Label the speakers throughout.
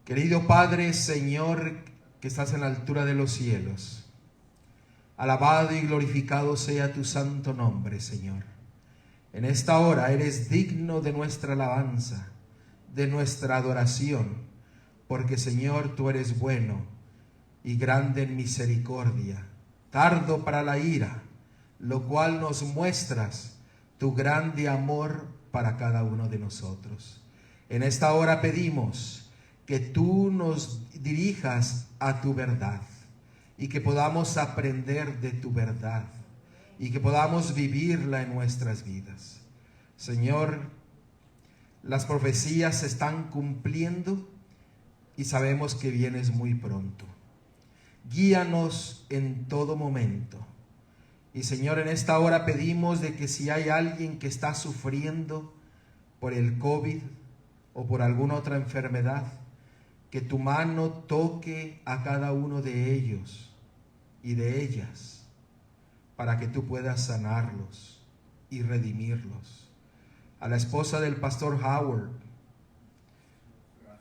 Speaker 1: Querido Padre, Señor, que estás en la altura de los cielos, alabado y glorificado sea tu santo nombre, Señor. En esta hora eres digno de nuestra alabanza, de nuestra adoración, porque, Señor, tú eres bueno y grande en misericordia, tardo para la ira, lo cual nos muestras tu grande amor para cada uno de nosotros. En esta hora pedimos que tú nos dirijas a tu verdad y que podamos aprender de tu verdad y que podamos vivirla en nuestras vidas. Señor, las profecías se están cumpliendo y sabemos que vienes muy pronto. Guíanos en todo momento. Y Señor, en esta hora pedimos de que si hay alguien que está sufriendo por el COVID o por alguna otra enfermedad, que tu mano toque a cada uno de ellos y de ellas, para que tú puedas sanarlos y redimirlos. A la esposa del pastor Howard,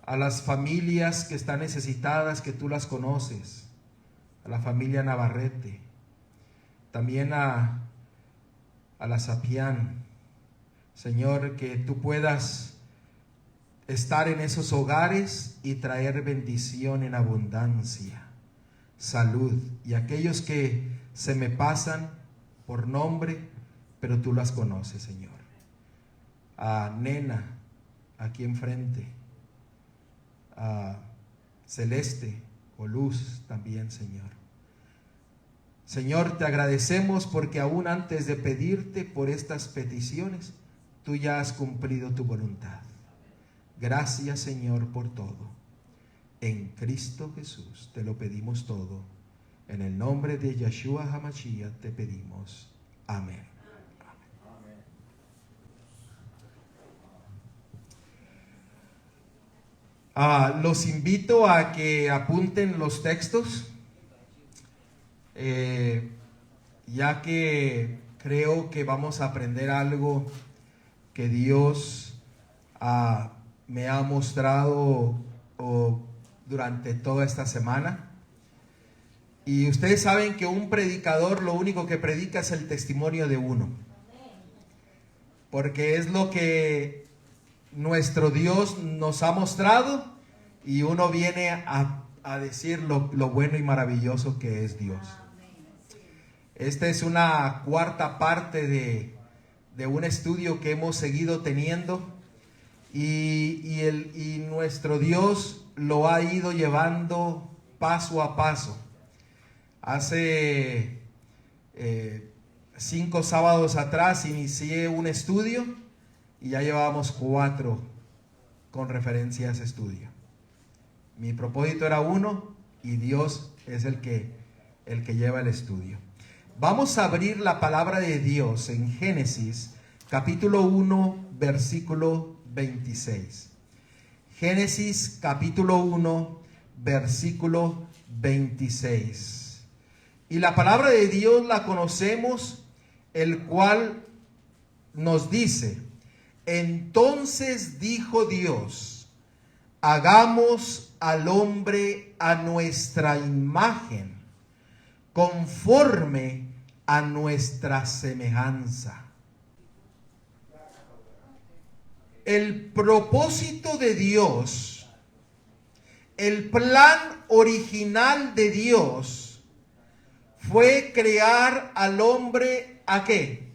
Speaker 1: a las familias que están necesitadas, que tú las conoces, a la familia Navarrete, también a la Sapián. Señor, que tú puedas estar en esos hogares y traer bendición en abundancia, salud, y aquellos que se me pasan por nombre, pero tú las conoces, Señor. A Nena, aquí enfrente, a Celeste o Luz también, Señor. Señor, te agradecemos porque aún antes de pedirte por estas peticiones, tú ya has cumplido tu voluntad. Gracias, Señor, por todo. En Cristo Jesús te lo pedimos todo. En el nombre de Yeshua HaMashiach te pedimos. Amén. Los invito a que apunten los textos, ya que creo que vamos a aprender algo que Dios me ha mostrado durante toda esta semana. Y ustedes saben que un predicador lo único que predica es el testimonio de uno, porque es lo que nuestro Dios nos ha mostrado y uno viene a decir lo bueno y maravilloso que es Dios. Esta es una cuarta parte de un estudio que hemos seguido teniendo. Y nuestro Dios lo ha ido llevando paso a paso. Hace 5 sábados atrás inicié un estudio y ya llevábamos 4 con referencia a ese estudio. Mi propósito era 1 y Dios es el que lleva el estudio. Vamos a abrir la palabra de Dios en Génesis capítulo 1 versículo 26. Génesis capítulo 1 versículo 26. Y la palabra de Dios la conocemos, el cual nos dice: entonces dijo Dios, hagamos al hombre a nuestra imagen, conforme a nuestra semejanza. El propósito de Dios, el plan original de Dios, fue crear al hombre ¿a qué?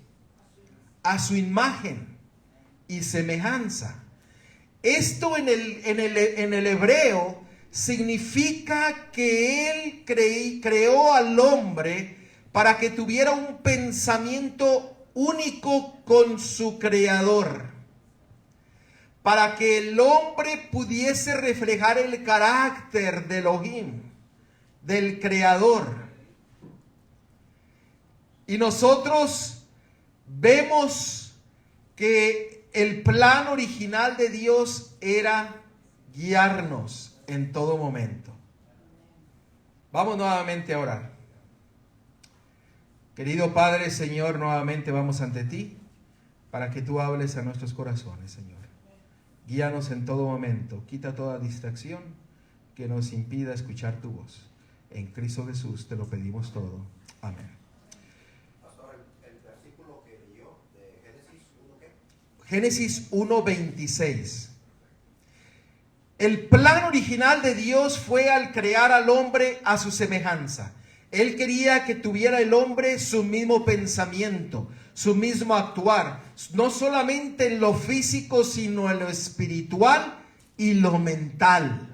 Speaker 1: A su imagen y semejanza. Esto en el hebreo significa que Él creó al hombre para que tuviera un pensamiento único con su Creador, para que el hombre pudiese reflejar el carácter de Elohim, del Creador. Y nosotros vemos que el plan original de Dios era guiarnos en todo momento. Vamos nuevamente a orar. Querido Padre, Señor, nuevamente vamos ante ti para que tú hables a nuestros corazones, Señor. Guíanos en todo momento, quita toda distracción que nos impida escuchar tu voz. En Cristo Jesús te lo pedimos todo. Amén.
Speaker 2: Pastor, el versículo que leyó de Génesis 1, ¿qué?
Speaker 1: Génesis 1:26. El plan original de Dios fue al crear al hombre a su semejanza. Él quería que tuviera el hombre su mismo pensamiento, su mismo actuar, no solamente en lo físico, sino en lo espiritual y lo mental.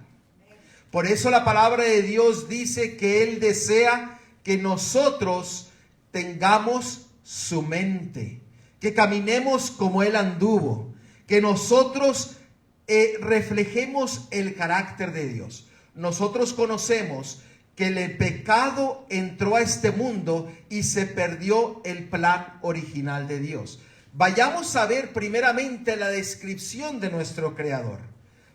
Speaker 1: Por eso la palabra de Dios dice que Él desea que nosotros tengamos su mente, que caminemos como Él anduvo, que nosotros reflejemos el carácter de Dios. Nosotros conocemos que el pecado entró a este mundo y se perdió el plan original de Dios. Vayamos a ver primeramente la descripción de nuestro Creador,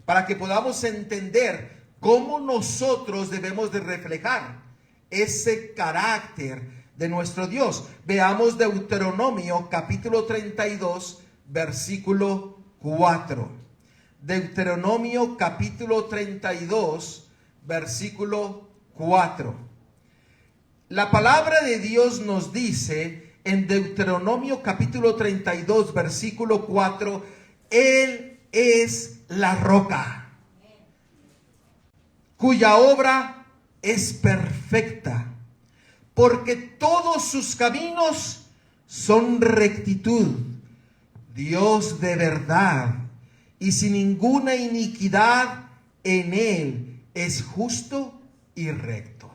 Speaker 1: para que podamos entender cómo nosotros debemos de reflejar ese carácter de nuestro Dios. Veamos Deuteronomio capítulo 32, versículo 4. Deuteronomio capítulo 32, versículo 4. La palabra de Dios nos dice en Deuteronomio capítulo 32, versículo 4, Él es la roca, cuya obra es perfecta, porque todos sus caminos son rectitud, Dios de verdad, y sin ninguna iniquidad en Él es justo y recto.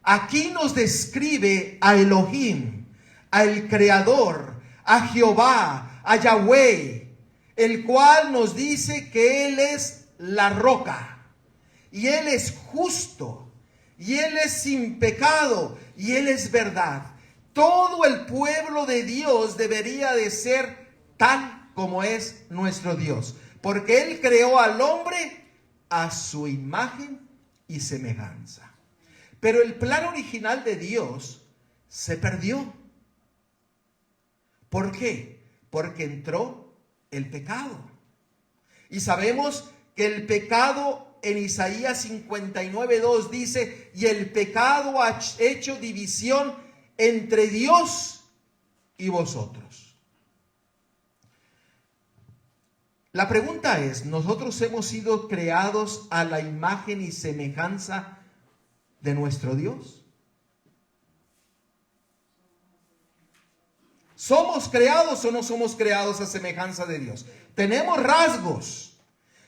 Speaker 1: Aquí nos describe a Elohim, al Creador, a Jehová, a Yahweh, el cual nos dice que Él es la roca, y Él es justo, y Él es sin pecado, y Él es verdad. Todo el pueblo de Dios debería de ser tal como es nuestro Dios, porque Él creó al hombre a su imagen y semejanza. Pero el plan original de Dios se perdió. ¿Por qué? Porque entró el pecado. Y sabemos que el pecado en Isaías 59:2 dice, y el pecado ha hecho división entre Dios y vosotros. La pregunta es, ¿nosotros hemos sido creados a la imagen y semejanza de nuestro Dios? ¿Somos creados o no somos creados a semejanza de Dios? Tenemos rasgos,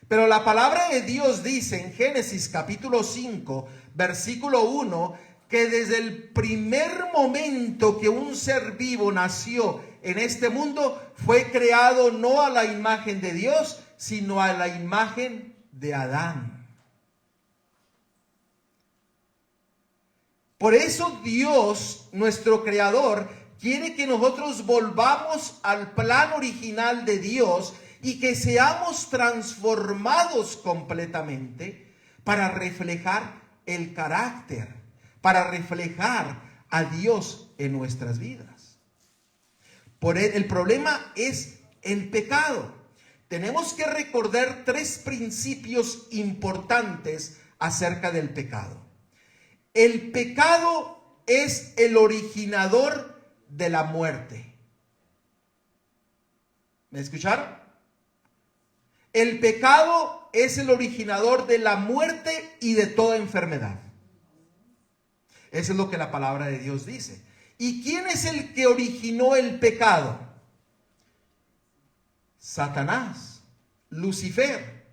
Speaker 1: pero la palabra de Dios dice en Génesis capítulo 5, versículo 1, que desde el primer momento que un ser vivo nació en este mundo, fue creado no a la imagen de Dios, sino a la imagen de Adán. Por eso Dios, nuestro Creador, quiere que nosotros volvamos al plan original de Dios y que seamos transformados completamente para reflejar el carácter, para reflejar a Dios en nuestras vidas. El problema es el pecado. Tenemos que recordar 3 principios importantes acerca del pecado. El pecado es el originador de la muerte. ¿Me escucharon? El pecado es el originador de la muerte y de toda enfermedad. Eso es lo que la palabra de Dios dice. ¿Y quién es el que originó el pecado? Satanás, Lucifer.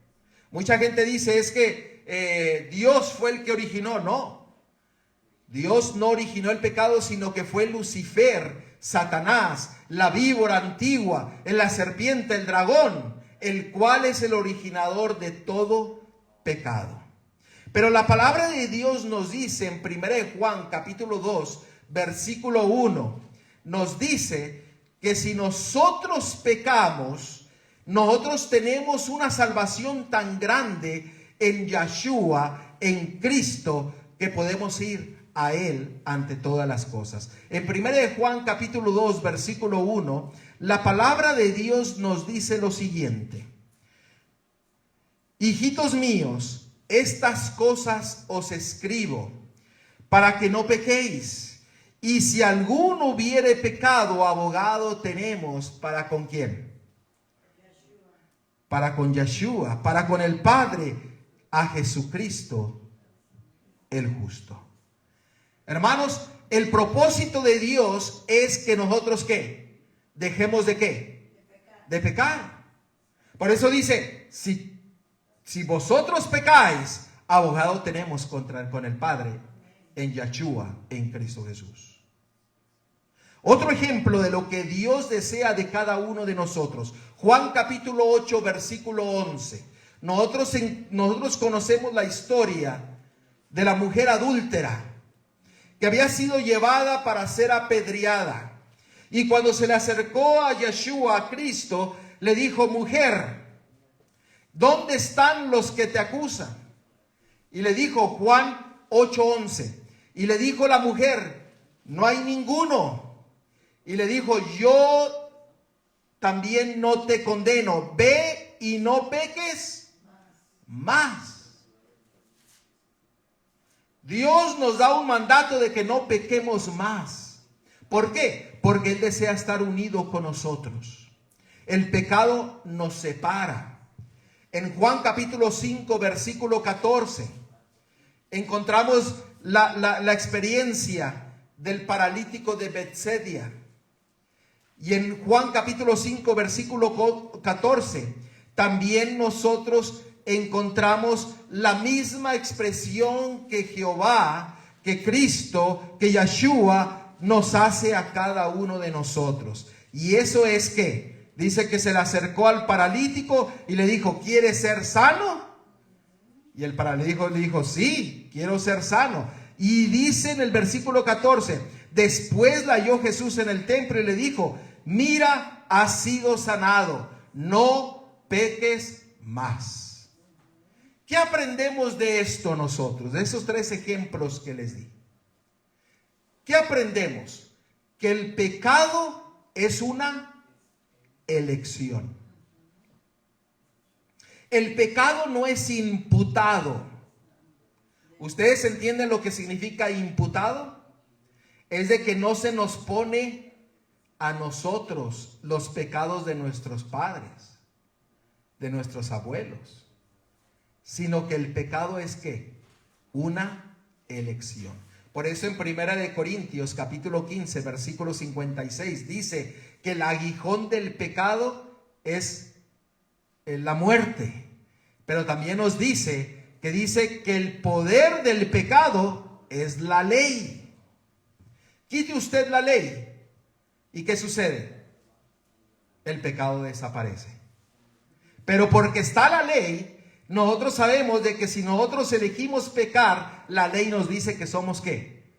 Speaker 1: Mucha gente dice es que Dios fue el que originó. No, Dios no originó el pecado, sino que fue Lucifer, Satanás, la víbora antigua, la serpiente, el dragón, el cual es el originador de todo pecado. Pero la palabra de Dios nos dice en 1 Juan capítulo 2, versículo 1, nos dice que si nosotros pecamos, nosotros tenemos una salvación tan grande en Yeshua, en Cristo, que podemos ir a Él ante todas las cosas. En 1 Juan capítulo 2, versículo 1, la palabra de Dios nos dice lo siguiente: hijitos míos, estas cosas os escribo para que no pequéis. Y si alguno hubiere pecado, abogado tenemos para con quién. Para con Yeshua, para con el Padre, a Jesucristo el justo. Hermanos, el propósito de Dios es que nosotros ¿qué? Dejemos de ¿qué? De pecar. Por eso dice, si vosotros pecáis, abogado tenemos con el Padre en Yeshua, en Cristo Jesús. Otro ejemplo de lo que Dios desea de cada uno de nosotros. Juan capítulo 8, versículo 11. Nosotros conocemos la historia de la mujer adúltera que había sido llevada para ser apedreada. Y cuando se le acercó a Yeshua, a Cristo, le dijo: mujer, ¿dónde están los que te acusan? Y le dijo Juan 8:11. Y le dijo la mujer: no hay ninguno. Y le dijo: yo también no te condeno. Ve y no peques más. Dios nos da un mandato de que no pequemos más. ¿Por qué? Porque Él desea estar unido con nosotros. El pecado nos separa. En Juan capítulo 5, versículo 14, encontramos la experiencia del paralítico de Betsaida. Y en Juan capítulo 5, versículo 14, también nosotros encontramos la misma expresión que Jehová, que Cristo, que Yeshua nos hace a cada uno de nosotros. Y eso es que dice que se le acercó al paralítico y le dijo: ¿quieres ser sano? Y el paralítico le dijo: sí, quiero ser sano. Y dice en el versículo 14, después la halló Jesús en el templo y le dijo: mira, has sido sanado, no peques más. ¿Qué aprendemos de esto nosotros? De esos tres ejemplos que les di. ¿Qué aprendemos? Que el pecado es una elección. El pecado no es imputado. ¿Ustedes entienden lo que significa imputado? Es de que no se nos pone a nosotros los pecados de nuestros padres, de nuestros abuelos, sino que el pecado es ¿qué? Una elección. Por eso en 1 Corintios capítulo 15 versículo 56 dice que el aguijón del pecado es la muerte. Pero también nos dice que el poder del pecado es la ley. Quite usted la ley ¿y qué sucede? El pecado desaparece. Pero porque está la ley, nosotros sabemos de que si nosotros elegimos pecar, la ley nos dice que somos ¿qué?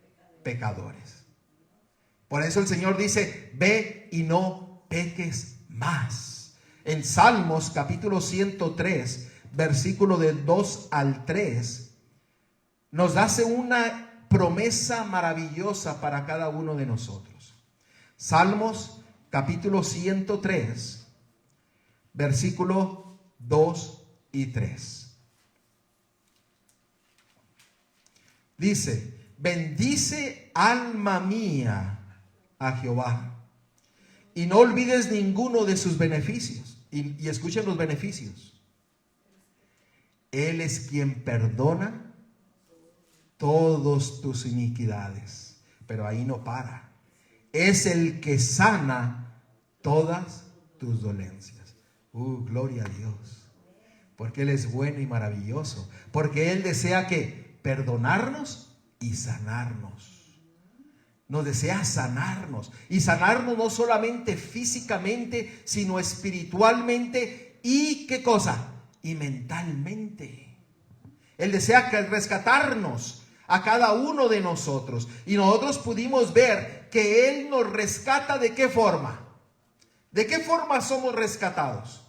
Speaker 1: Pecadores. Por eso el Señor dice: ve y no peques más. En Salmos capítulo 103, versículo del 2 al 3, nos hace una promesa maravillosa para cada uno de nosotros. Salmos capítulo 103, versículo 2 y 3. Dice: bendice alma mía a Jehová y no olvides ninguno de sus beneficios. Y escuchen los beneficios. Él es quien perdona todas tus iniquidades. Pero ahí no para. Es el que sana todas tus dolencias. Gloria a Dios. Porque Él es bueno y maravilloso. Porque Él desea que perdonarnos y sanarnos. Nos desea sanarnos. Y sanarnos no solamente físicamente, sino espiritualmente. ¿Y qué cosa? Y mentalmente. Él desea rescatarnos a cada uno de nosotros. Y nosotros pudimos ver que Él nos rescata. ¿De qué forma? ¿De qué forma somos rescatados?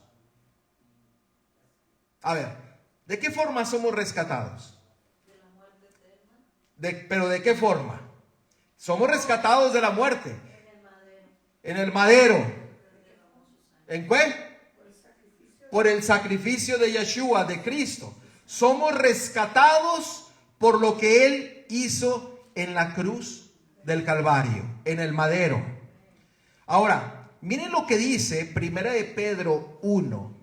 Speaker 1: A ver, ¿de qué forma somos rescatados?
Speaker 3: De la muerte eterna.
Speaker 1: ¿Pero de qué forma? Somos rescatados de la muerte.
Speaker 3: En el madero.
Speaker 1: En el madero. ¿En qué? Por el sacrificio de Yeshua, de Cristo. Somos rescatados por lo que Él hizo en la cruz del Calvario, en el madero. Ahora, miren lo que dice 1 de Pedro 1,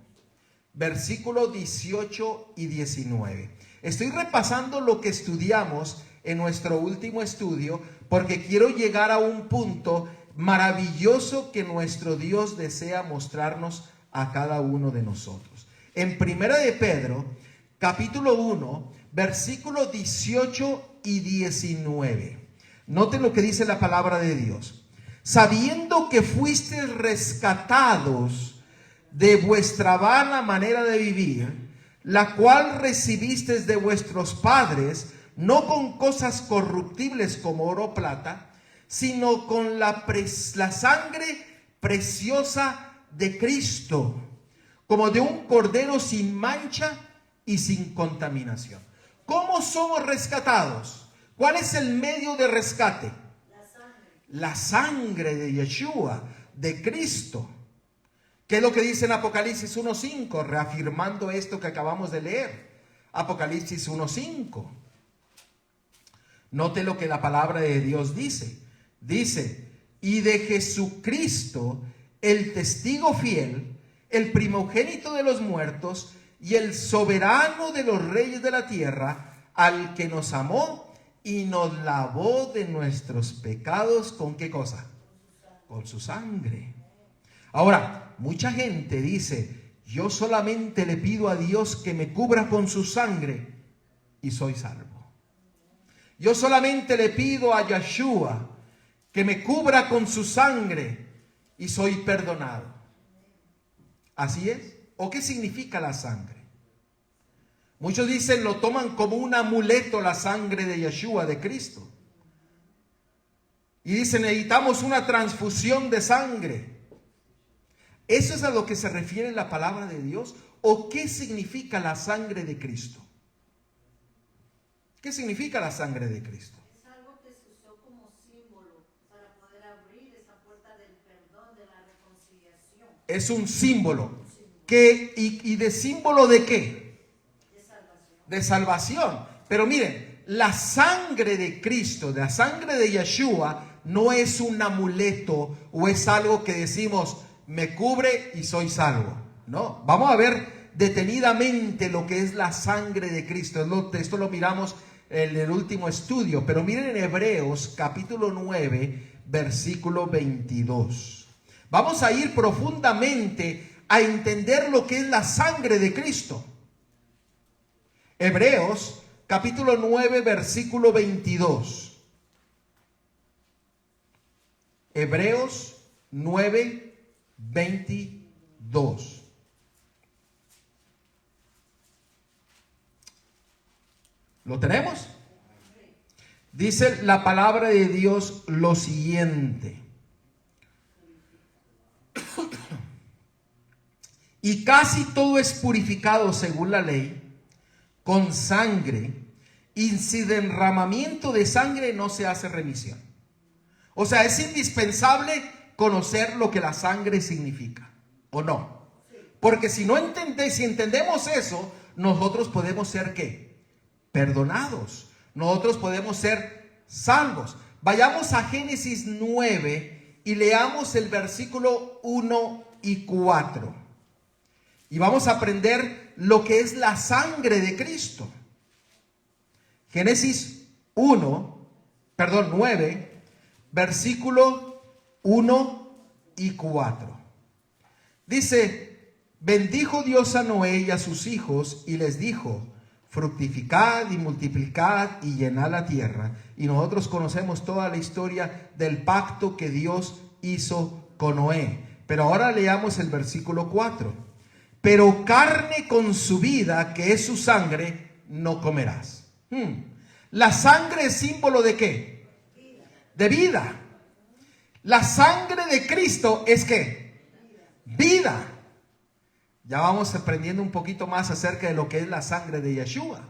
Speaker 1: versículos 18 y 19. Estoy repasando lo que estudiamos en nuestro último estudio porque quiero llegar a un punto maravilloso que nuestro Dios desea mostrarnos a cada uno de nosotros. En 1 de Pedro, capítulo 1, versículos 18 y 19. Noten lo que dice la palabra de Dios. Sabiendo que fuisteis rescatados de vuestra vana manera de vivir, la cual recibisteis de vuestros padres, no con cosas corruptibles como oro o plata, sino con la sangre preciosa de Cristo, como de un cordero sin mancha y sin contaminación. ¿Cómo somos rescatados? ¿Cuál es el medio de rescate? La sangre de Yeshua, de Cristo. ¿Qué es lo que dice en Apocalipsis 1:5? Reafirmando esto que acabamos de leer. Apocalipsis 1:5. Note lo que la palabra de Dios dice. Dice, y de Jesucristo, el testigo fiel, el primogénito de los muertos y el soberano de los reyes de la tierra, al que nos amó y nos lavó de nuestros pecados. ¿Con qué cosa? Con su sangre. Ahora, mucha gente dice, yo solamente le pido a Dios que me cubra con su sangre y soy salvo. Yo solamente le pido a Yeshua que me cubra con su sangre y soy perdonado. ¿Así es? ¿O qué significa la sangre? Muchos dicen, lo toman como un amuleto la sangre de Yeshua, de Cristo. Y dicen, necesitamos una transfusión de sangre. ¿Eso es a lo que se refiere la palabra de Dios? ¿O qué significa la sangre de Cristo? ¿Qué significa la sangre de Cristo?
Speaker 3: Es algo que se usó como símbolo para poder abrir esa puerta del perdón, de la reconciliación.
Speaker 1: Es un símbolo. ¿Y de símbolo de qué?
Speaker 3: De salvación.
Speaker 1: De salvación. Pero miren, la sangre de Cristo, la sangre de Yeshua, no es un amuleto o es algo que decimos, me cubre y soy salvo. No, vamos a ver detenidamente lo que es la sangre de Cristo. Esto lo miramos en el último estudio, pero miren en Hebreos capítulo 9, versículo 22. Vamos a ir profundamente a entender lo que es la sangre de Cristo. Hebreos capítulo 9, versículo 22. Hebreos 9, 22. ¿Lo tenemos? Dice la palabra de Dios lo siguiente. Y casi todo es purificado según la ley, con sangre, y sin derramamiento de sangre no se hace remisión. O sea, es indispensable conocer lo que la sangre significa, ¿o no? Porque si entendemos eso, nosotros podemos ser ¿qué? Perdonados. Nosotros podemos ser salvos. Vayamos a Génesis 9 y leamos el versículo 1 y 4. Y vamos a aprender lo que es la sangre de Cristo. Génesis 9, versículo 1 y 4. Dice, bendijo Dios a Noé y a sus hijos y les dijo, fructificad y multiplicad y llenad la tierra. Y nosotros conocemos toda la historia del pacto que Dios hizo con Noé. Pero ahora leamos el versículo 4. Pero carne con su vida, que es su sangre, no comerás. La sangre es símbolo de ¿qué? De vida. La sangre de Cristo es ¿qué? Vida. Ya vamos aprendiendo un poquito más acerca de lo que es la sangre de Yeshua.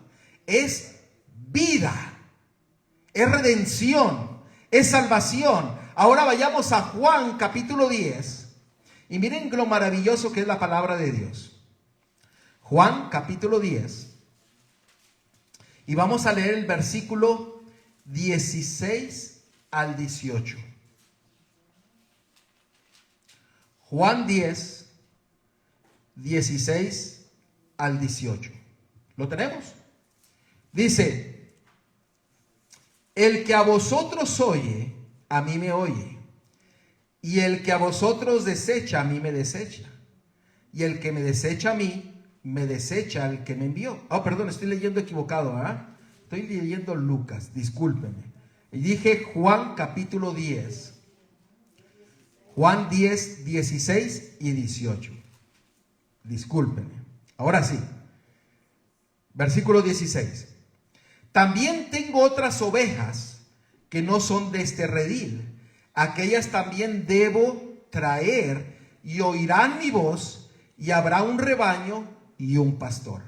Speaker 1: Es vida, es redención, es salvación. Ahora vayamos a Juan capítulo 10 y miren lo maravilloso que es la palabra de Dios. Juan capítulo 10, Y vamos a leer el versículo 16 al 18. Juan 10, 16 al 18. ¿Lo tenemos? Dice: el que a vosotros oye, a mí me oye. Y el que a vosotros desecha, a mí me desecha. Y el que me desecha a mí, me desecha al que me envió. Oh, perdón, estoy leyendo equivocado, ¿ah? Estoy leyendo Lucas, discúlpeme. Y dije Juan capítulo 10. Juan 10, 16 y 18. Discúlpeme. Ahora sí. Versículo 16. También tengo otras ovejas que no son de este redil. Aquellas también debo traer, y oirán mi voz, y habrá un rebaño y un pastor.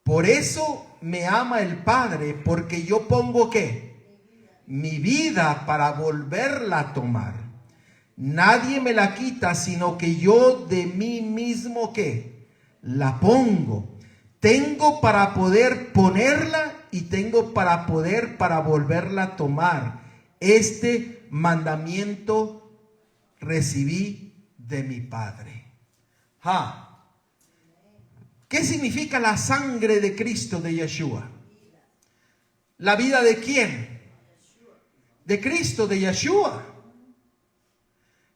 Speaker 1: Por eso me ama el Padre, porque yo pongo ¿qué? Mi vida para volverla a tomar. Nadie me la quita, sino que yo de mí mismo ¿qué? La pongo. Tengo para poder ponerla y tengo para volverla a tomar. Este mandamiento recibí de mi Padre. ¿Qué significa la sangre de Cristo, de Yeshua? ¿La vida de quién? De Cristo, de Yeshua.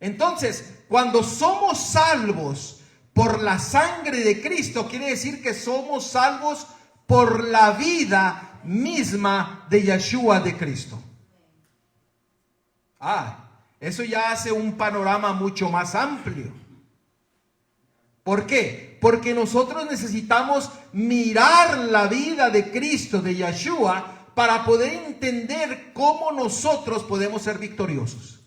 Speaker 1: Entonces, cuando somos salvos por la sangre de Cristo, quiere decir que somos salvos por la vida misma de Yeshua, de Cristo. Eso ya hace un panorama mucho más amplio. ¿Por qué? Porque nosotros necesitamos mirar la vida de Cristo, de Yeshua, para poder entender cómo nosotros podemos ser victoriosos.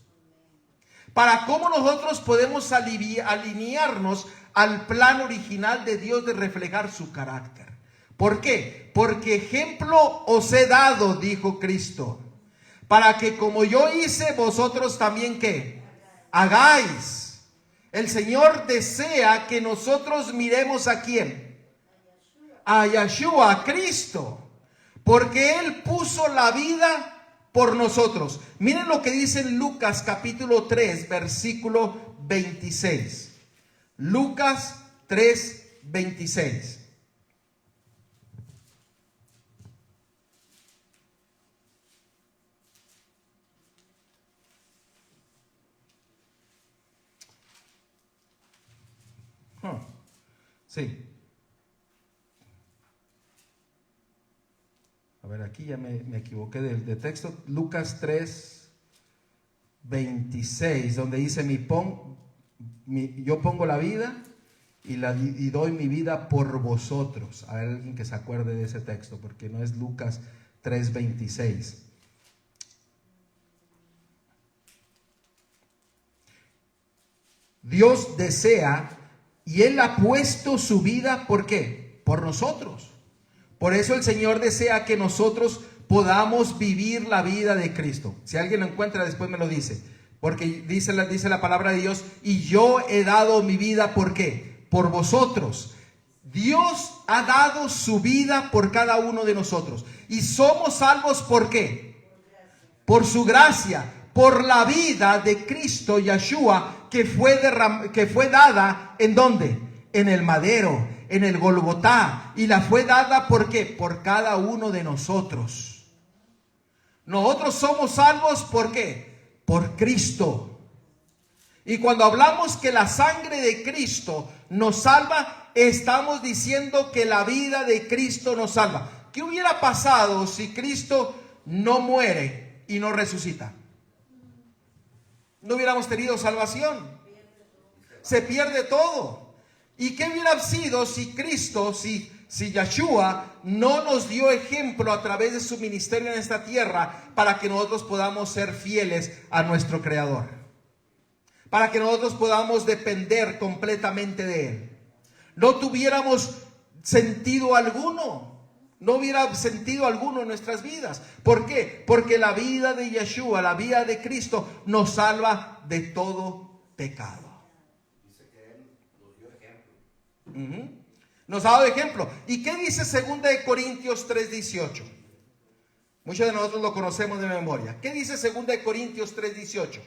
Speaker 1: Para cómo nosotros podemos alinearnos al plan original de Dios de reflejar su carácter. ¿Por qué? Porque ejemplo os he dado, dijo Cristo, para que como yo hice, vosotros también ¿qué? Hagáis. El Señor desea que nosotros miremos ¿a quién? A Yeshua, a Cristo, porque Él puso la vida por nosotros. Miren lo que dice en Lucas capítulo 3, versículo 26. Lucas 3, 26. Sí. A ver, aquí ya me equivoqué de texto. Lucas 3, 26, donde dice yo pongo la vida y doy mi vida por vosotros. A ver, alguien que se acuerde de ese texto, porque no es Lucas 3, 26. Dios desea, y Él ha puesto su vida, ¿por qué? Por nosotros. Por eso el Señor desea que nosotros podamos vivir la vida de Cristo. Si alguien lo encuentra, después me lo dice. Porque dice la palabra de Dios, y yo he dado mi vida, ¿por qué? Por vosotros. Dios ha dado su vida por cada uno de nosotros. Y somos salvos, ¿por qué? Por su gracia, por la vida de Cristo Yeshua, que fue dada, ¿en dónde? En el madero, en el Golgotá. Y la fue dada, ¿por qué? Por cada uno de nosotros. Nosotros somos salvos, ¿por qué? Por Cristo. Y cuando hablamos que la sangre de Cristo nos salva, estamos diciendo que la vida de Cristo nos salva. ¿Qué hubiera pasado si Cristo no muere y no resucita? No hubiéramos tenido salvación. Se pierde todo. ¿Y qué hubiera sido si Cristo, si Yeshua no nos dio ejemplo a través de su ministerio en esta tierra para que nosotros podamos ser fieles a nuestro Creador? Para que nosotros podamos depender completamente de Él. No tuviéramos sentido alguno. No hubiera sentido alguno en nuestras vidas. ¿Por qué? Porque la vida de Yeshua, la vida de Cristo, nos salva de todo pecado.
Speaker 2: Dice que Él nos dio ejemplo.
Speaker 1: Nos ha dado ejemplo. ¿Y qué dice 2 de Corintios 3:18? Muchos de nosotros lo conocemos de memoria. ¿Qué dice 2 de Corintios 3:18?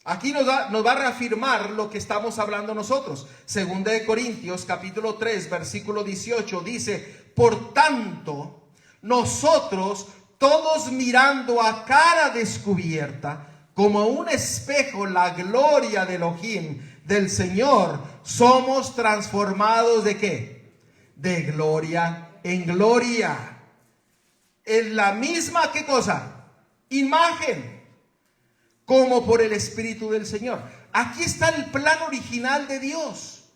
Speaker 1: Aquí nos va a reafirmar lo que estamos hablando nosotros. 2 de Corintios capítulo 3 versículo 18 dice: por tanto, nosotros todos mirando a cara descubierta, como a un espejo, la gloria de Elohim, del Señor, somos transformados ¿de qué? De gloria en gloria. En la misma, ¿qué cosa? Imagen, como por el Espíritu del Señor. Aquí está el plan original de Dios.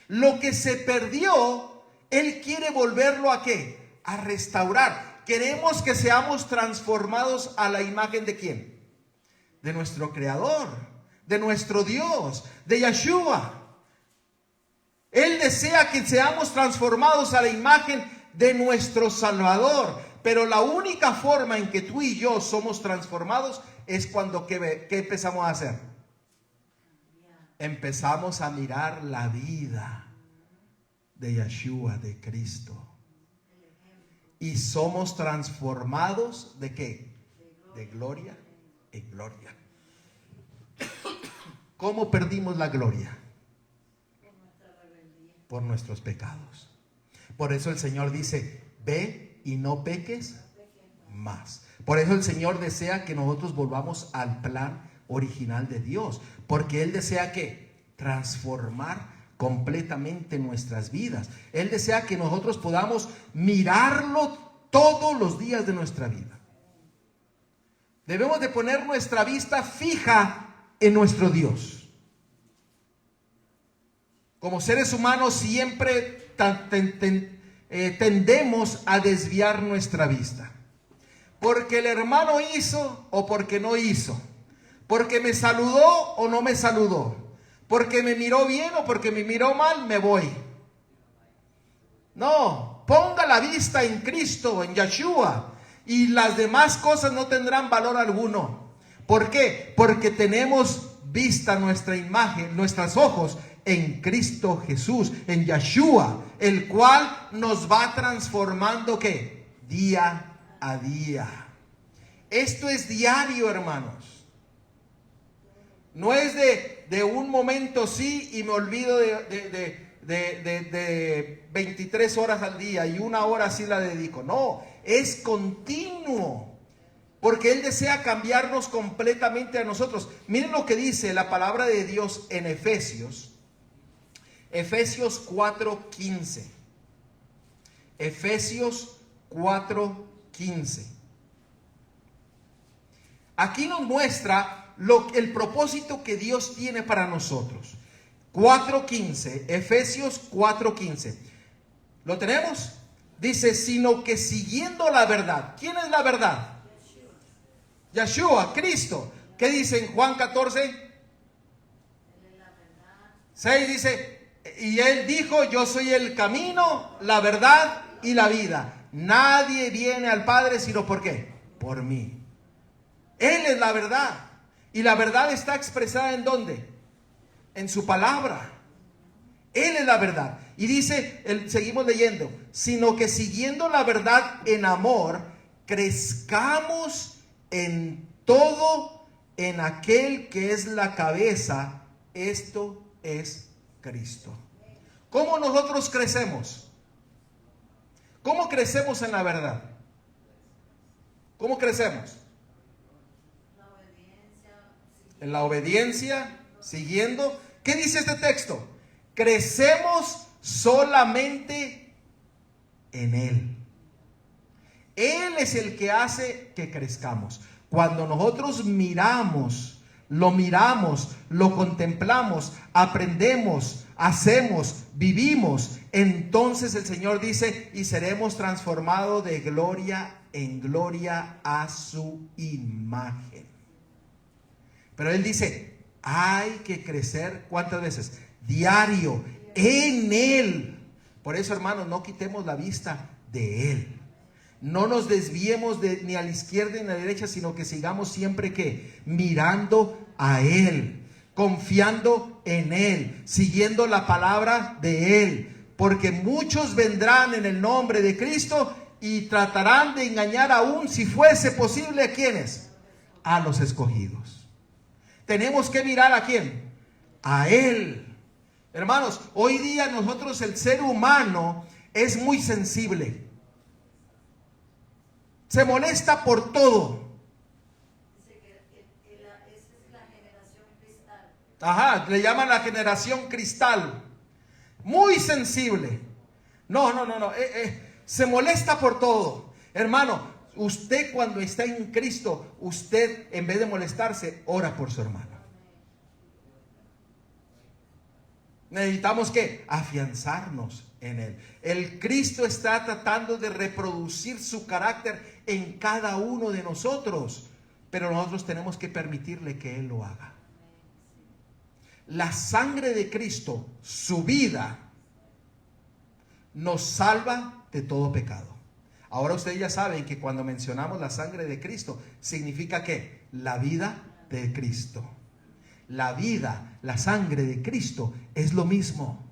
Speaker 1: Lo que se perdió, Él quiere volverlo ¿a qué? A restaurar. Queremos que seamos transformados a la imagen ¿de quién? De nuestro Creador, de nuestro Dios, de Yeshua. Él desea que seamos transformados a la imagen de nuestro Salvador. Pero la única forma en que tú y yo somos transformados es cuando ¿qué empezamos a hacer? Empezamos a mirar la vida de Yeshua, de Cristo. Y somos transformados ¿de qué? De gloria en gloria. ¿Cómo perdimos la gloria? Por nuestros pecados. Por eso el Señor dice: ve y no peques más. Por eso el Señor desea que nosotros volvamos al plan original de Dios, porque Él desea que transformar completamente nuestras vidas. Él desea que nosotros podamos mirarlo todos los días de nuestra vida. Debemos de poner nuestra vista fija en nuestro Dios. Como seres humanos siempre tendemos a desviar nuestra vista. Porque el hermano hizo o porque no hizo. Porque me saludó o no me saludó. Porque me miró bien o porque me miró mal, me voy. No, ponga la vista en Cristo, en Yeshua, y las demás cosas no tendrán valor alguno. ¿Por qué? Porque tenemos vista nuestra imagen, nuestros ojos en Cristo Jesús, en Yeshua, el cual nos va transformando ¿qué? Día a día. Esto es diario, hermanos. No es de un momento sí y me olvido de 23 horas al día y una hora sí la dedico. No, es continuo. Porque Él desea cambiarnos completamente a nosotros. Miren lo que dice la palabra de Dios en Efesios 4:15. Efesios 4:15. Aquí nos muestra el propósito que Dios tiene para nosotros. 4:15, Efesios 4:15. ¿Lo tenemos? Dice: sino que siguiendo la verdad. ¿Quién es la verdad? Yeshua, Cristo. ¿Qué dice en Juan 14:6? Dice: y Él dijo: yo soy el camino, la verdad y la vida. Nadie viene al Padre sino ¿por qué? Por mí. Él es la verdad. Y la verdad está expresada ¿en dónde? En su palabra. Él es la verdad. Y dice, seguimos leyendo: sino que siguiendo la verdad en amor, crezcamos en todo en aquel que es la cabeza, esto es Cristo. ¿Cómo nosotros crecemos? ¿Cómo crecemos en la verdad? ¿Cómo crecemos? En la obediencia, siguiendo. ¿Qué dice este texto? Crecemos solamente en Él. Él es el que hace que crezcamos. Cuando nosotros miramos, lo contemplamos, aprendemos, hacemos, vivimos, entonces el Señor dice: y seremos transformados de gloria en gloria a su imagen. Pero Él dice: hay que crecer, ¿cuántas veces? Diario, en Él. Por eso, hermanos, no quitemos la vista de Él. No nos desviemos ni a la izquierda ni a la derecha, sino que sigamos siempre ¿qué? Mirando a Él, confiando en Él, siguiendo la palabra de Él. Porque muchos vendrán en el nombre de Cristo y tratarán de engañar aún, si fuese posible, ¿a quiénes? A los escogidos. Tenemos que mirar ¿a quién? A Él. Hermanos, hoy día nosotros, el ser humano, es muy sensible. Se molesta por todo.
Speaker 3: Dice que esa es la generación cristal.
Speaker 1: Ajá, le llaman la generación cristal. Muy sensible. No. Se molesta por todo. Hermano, usted cuando está en Cristo, usted en vez de molestarse, ora por su hermano. Necesitamos que afianzarnos en Él. El Cristo está tratando de reproducir su carácter en cada uno de nosotros, pero nosotros tenemos que permitirle que Él lo haga. La sangre de Cristo, su vida, nos salva de todo pecado. Ahora ustedes ya saben que cuando mencionamos la sangre de Cristo, significa que la vida de Cristo. La vida, la sangre de Cristo es lo mismo.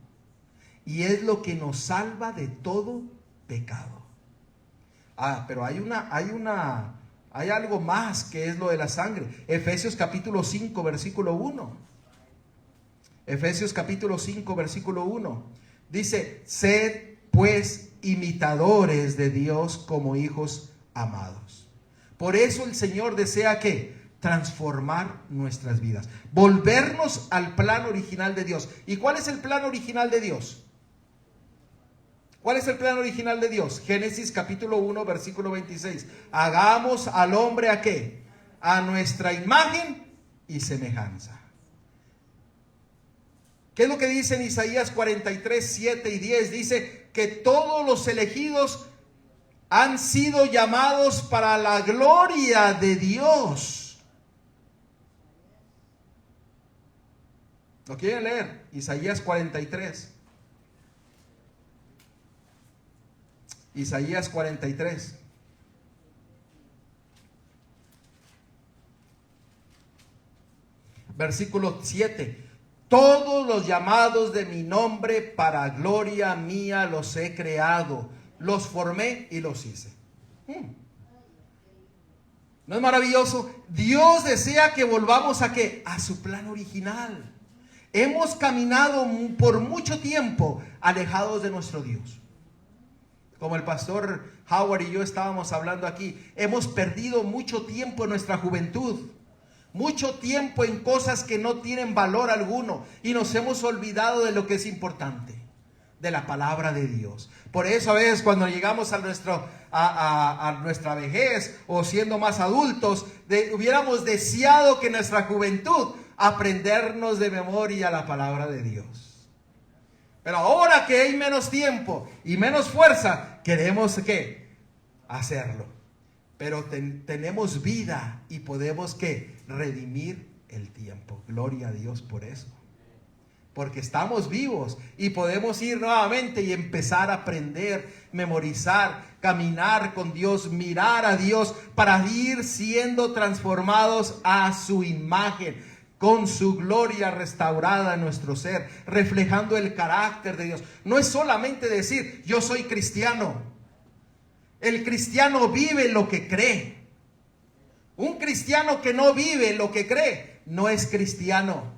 Speaker 1: Y es lo que nos salva de todo pecado. Pero hay algo más que es lo de la sangre. Efesios capítulo 5, versículo 1. Efesios capítulo 5, versículo 1. Dice, sed pues imitadores de Dios como hijos amados. Por eso el Señor desea que transformar nuestras vidas, volvernos al plan original de Dios. ¿Y cuál es el plan original de Dios? ¿Cuál es el plan original de Dios? Génesis capítulo 1, versículo 26. Hagamos al hombre ¿a qué? A nuestra imagen y semejanza. ¿Qué es lo que dice en Isaías 43, 7 y 10? Dice que todos los elegidos han sido llamados para la gloria de Dios. ¿Lo quieren leer? Isaías 43. Isaías 43. Versículo 7. Todos los llamados de mi nombre para gloria mía los he creado, los formé y los hice. ¿No es maravilloso? Dios desea que volvamos ¿a qué? A su plan original. Hemos caminado por mucho tiempo alejados de nuestro Dios. Como el pastor Howard y yo estábamos hablando aquí, hemos perdido mucho tiempo en nuestra juventud. Mucho tiempo en cosas que no tienen valor alguno. Y nos hemos olvidado de lo que es importante. De la palabra de Dios. Por eso a veces cuando llegamos a nuestra vejez o siendo más adultos, hubiéramos deseado que en nuestra juventud aprendernos de memoria la palabra de Dios. Pero ahora que hay menos tiempo y menos fuerza, queremos ¿qué? Hacerlo. Pero tenemos vida y podemos ¿qué? Redimir el tiempo. Gloria a Dios por eso. Porque estamos vivos y podemos ir nuevamente y empezar a aprender, memorizar, caminar con Dios, mirar a Dios para ir siendo transformados a su imagen, con su gloria restaurada en nuestro ser, reflejando el carácter de Dios. No es solamente decir, yo soy cristiano. El cristiano vive lo que cree. Un cristiano que no vive lo que cree, no es cristiano.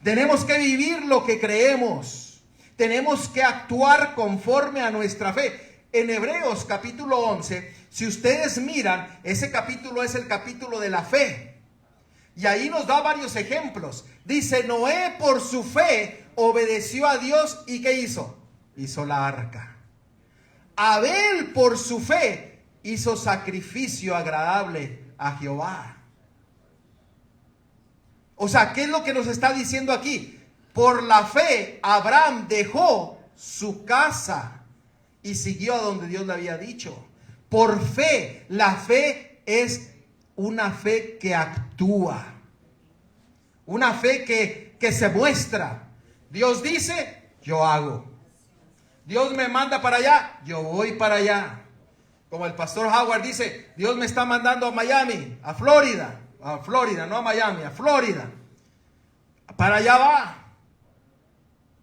Speaker 1: Tenemos que vivir lo que creemos. Tenemos que actuar conforme a nuestra fe. En Hebreos capítulo 11, si ustedes miran, ese capítulo es el capítulo de la fe. Y ahí nos da varios ejemplos. Dice, Noé por su fe obedeció a Dios y ¿qué hizo? Hizo la arca. Abel por su fe hizo sacrificio agradable a Jehová. O sea, ¿qué es lo que nos está diciendo aquí? Por la fe, Abraham dejó su casa y siguió a donde Dios le había dicho. Por fe, la fe es una fe que actúa. Una fe que se muestra. Dios dice, yo hago. Dios me manda para allá, yo voy para allá. Como el pastor Howard dice, Dios me está mandando a Miami, a Florida, no a Miami, a Florida. para allá va.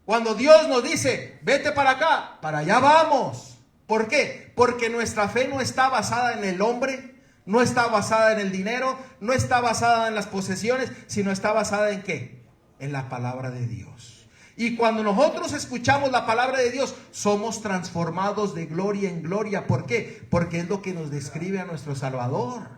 Speaker 1: Cuando Dios nos dice, vete para acá, para allá vamos. ¿Por qué? Porque nuestra fe no está basada en el hombre, no está basada en el dinero, no está basada en las posesiones, sino está basada en ¿qué? En la palabra de Dios. Y cuando nosotros escuchamos la palabra de Dios, somos transformados de gloria en gloria. ¿Por qué? Porque es lo que nos describe a nuestro Salvador.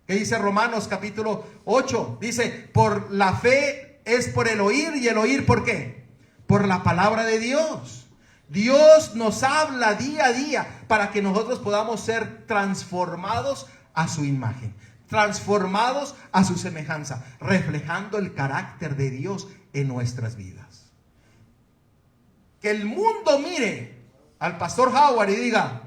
Speaker 1: ¿Qué dice Romanos capítulo 8? Dice, por la fe es por el oír, y el oír ¿por qué? Por la palabra de Dios. Dios nos habla día a día para que nosotros podamos ser transformados a su imagen, transformados a su semejanza, reflejando el carácter de Dios en nuestras vidas. Que el mundo mire al pastor Howard y diga,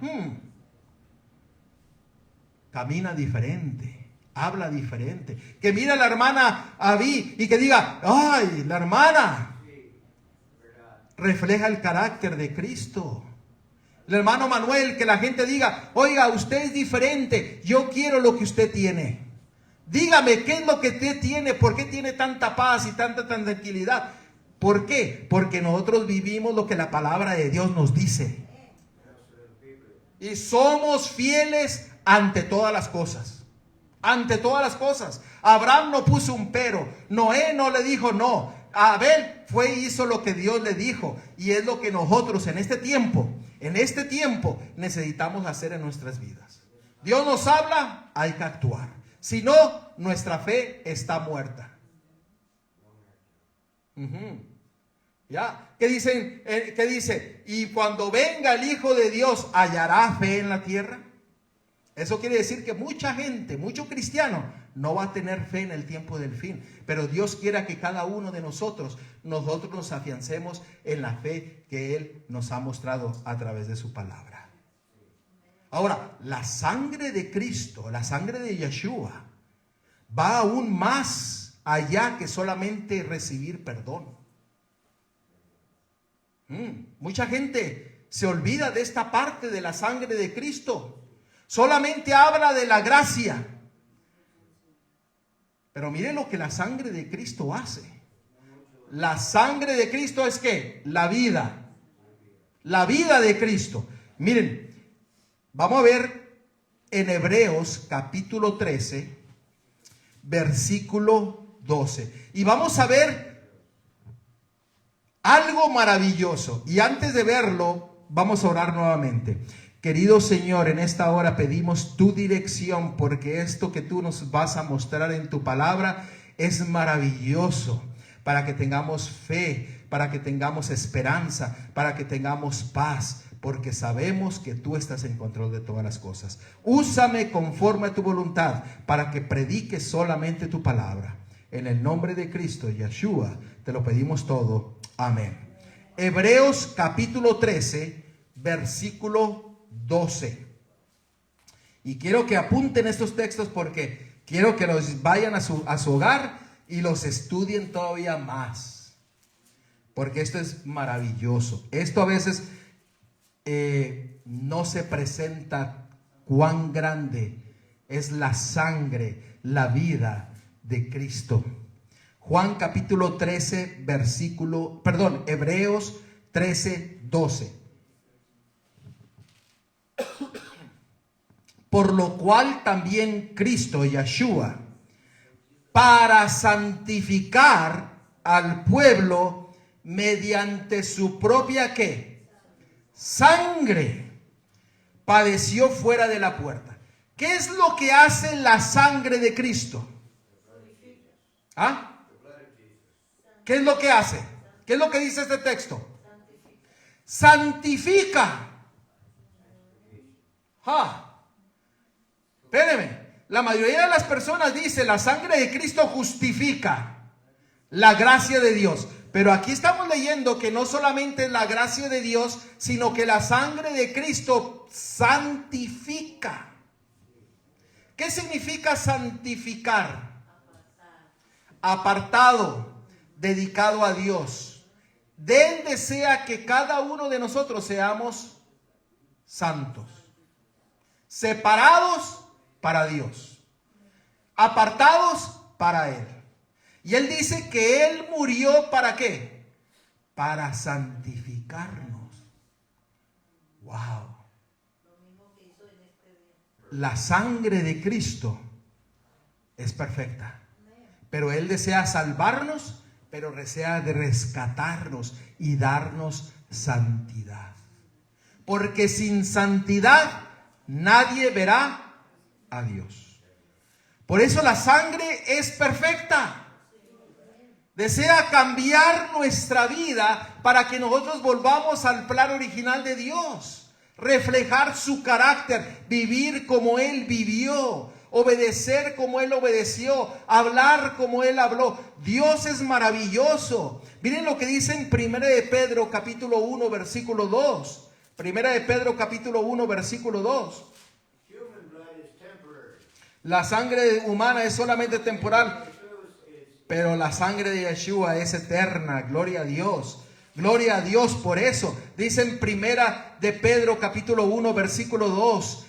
Speaker 1: camina diferente, habla diferente. Que mire a la hermana Abby y que diga, ay, la hermana refleja el carácter de Cristo. El hermano Manuel, que la gente diga, oiga, usted es diferente, yo quiero lo que usted tiene. Dígame, ¿qué es lo que usted tiene? ¿Por qué tiene tanta paz y tanta tranquilidad? ¿Por qué? Porque nosotros vivimos lo que la palabra de Dios nos dice. Y somos fieles ante todas las cosas. Ante todas las cosas. Abraham no puso un pero. Noé no le dijo no. Abel fue y hizo lo que Dios le dijo. Y es lo que nosotros en este tiempo necesitamos hacer en nuestras vidas. Dios nos habla, hay que actuar. Si no, nuestra fe está muerta. ¿Ya? ¿Qué dicen? ¿Qué dice? Y cuando venga el Hijo de Dios, ¿hallará fe en la tierra? Eso quiere decir que mucha gente, mucho cristiano, no va a tener fe en el tiempo del fin. Pero Dios quiera que cada uno de nosotros nos afiancemos en la fe que Él nos ha mostrado a través de su palabra. Ahora, la sangre de Cristo, la sangre de Yeshua, va aún más allá que solamente recibir perdón. Mucha gente se olvida de esta parte de la sangre de Cristo. Solamente habla de la gracia. Pero mire lo que la sangre de Cristo hace. La sangre de Cristo es ¿qué? La vida. La vida de Cristo. Miren, vamos a ver en Hebreos capítulo 13, versículo 12. Y vamos a ver algo maravilloso. Y antes de verlo, vamos a orar nuevamente. Querido Señor, en esta hora pedimos tu dirección, porque esto que tú nos vas a mostrar en tu palabra es maravilloso, para que tengamos fe, para que tengamos esperanza, para que tengamos paz, porque sabemos que tú estás en control de todas las cosas. Úsame conforme a tu voluntad, para que predique solamente tu palabra. En el nombre de Cristo, Yeshua, te lo pedimos todo. Amén. Hebreos capítulo 13, versículo 12. Y quiero que apunten estos textos porque quiero que los vayan a su hogar y los estudien todavía más. Porque esto es maravilloso. Esto a veces no se presenta cuán grande es la sangre, la vida de Cristo. Juan capítulo 13, Hebreos 13, 12. Por lo cual también Cristo, Yeshua, para santificar al pueblo mediante su propia ¿qué? Sangre, padeció fuera de la puerta. ¿Qué es lo que hace la sangre de Cristo? ¿Ah? ¿Qué es lo que hace? ¿Qué es lo que dice este texto? Santifica. Espérenme. La mayoría de las personas dice la sangre de Cristo justifica la gracia de Dios. Pero aquí estamos leyendo que no solamente es la gracia de Dios, sino que la sangre de Cristo santifica. ¿Qué significa santificar? Apartado, dedicado a Dios. De Él desea que cada uno de nosotros seamos santos, separados para Dios, apartados para Él. Y él dice que él murió ¿para qué? Para santificarnos. Wow. La sangre de Cristo es perfecta, pero él desea salvarnos, pero desea de rescatarnos y darnos santidad. Porque sin santidad nadie verá a Dios. Por eso la sangre es perfecta. Desea cambiar nuestra vida para que nosotros volvamos al plan original de Dios. Reflejar su carácter, vivir como Él vivió, obedecer como Él obedeció, hablar como Él habló. Dios es maravilloso. Miren lo que dice en 1 de Pedro capítulo 1 versículo 2. 1 de Pedro capítulo 1 versículo 2. La sangre humana es solamente temporal, pero la sangre de Yeshua es eterna. Gloria a Dios. Gloria a Dios por eso. Dice en 1 de Pedro capítulo 1 versículo 2.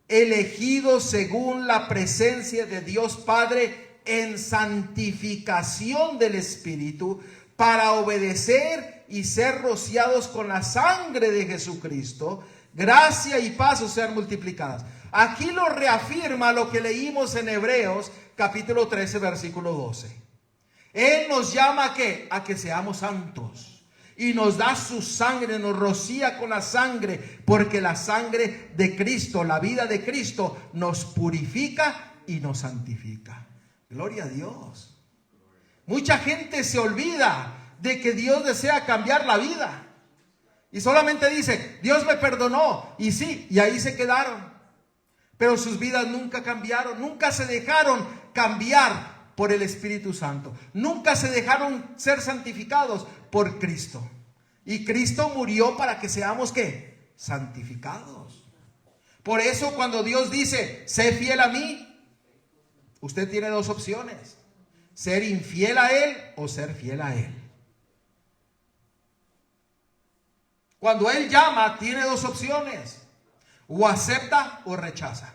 Speaker 1: Elegidos según la presencia de Dios Padre en santificación del Espíritu, para obedecer y ser rociados con la sangre de Jesucristo, gracia y paz os sean multiplicadas. Aquí lo reafirma lo que leímos en Hebreos capítulo 13 versículo 12. Él nos llama ¿a qué? A que seamos santos. Y nos da su sangre, nos rocía con la sangre, porque la sangre de Cristo, la vida de Cristo, nos purifica y nos santifica. Gloria a Dios. Mucha gente se olvida de que Dios desea cambiar la vida. Y solamente dice, Dios me perdonó. Y sí, y ahí se quedaron. Pero sus vidas nunca cambiaron, nunca se dejaron cambiar por el Espíritu Santo. Nunca se dejaron ser santificados por Cristo. Y Cristo murió para que seamos ¿qué? Santificados. Por eso cuando Dios dice, sé fiel a mí, usted tiene dos opciones: ser infiel a Él o ser fiel a Él. Cuando Él llama, tiene dos opciones: o acepta o rechaza.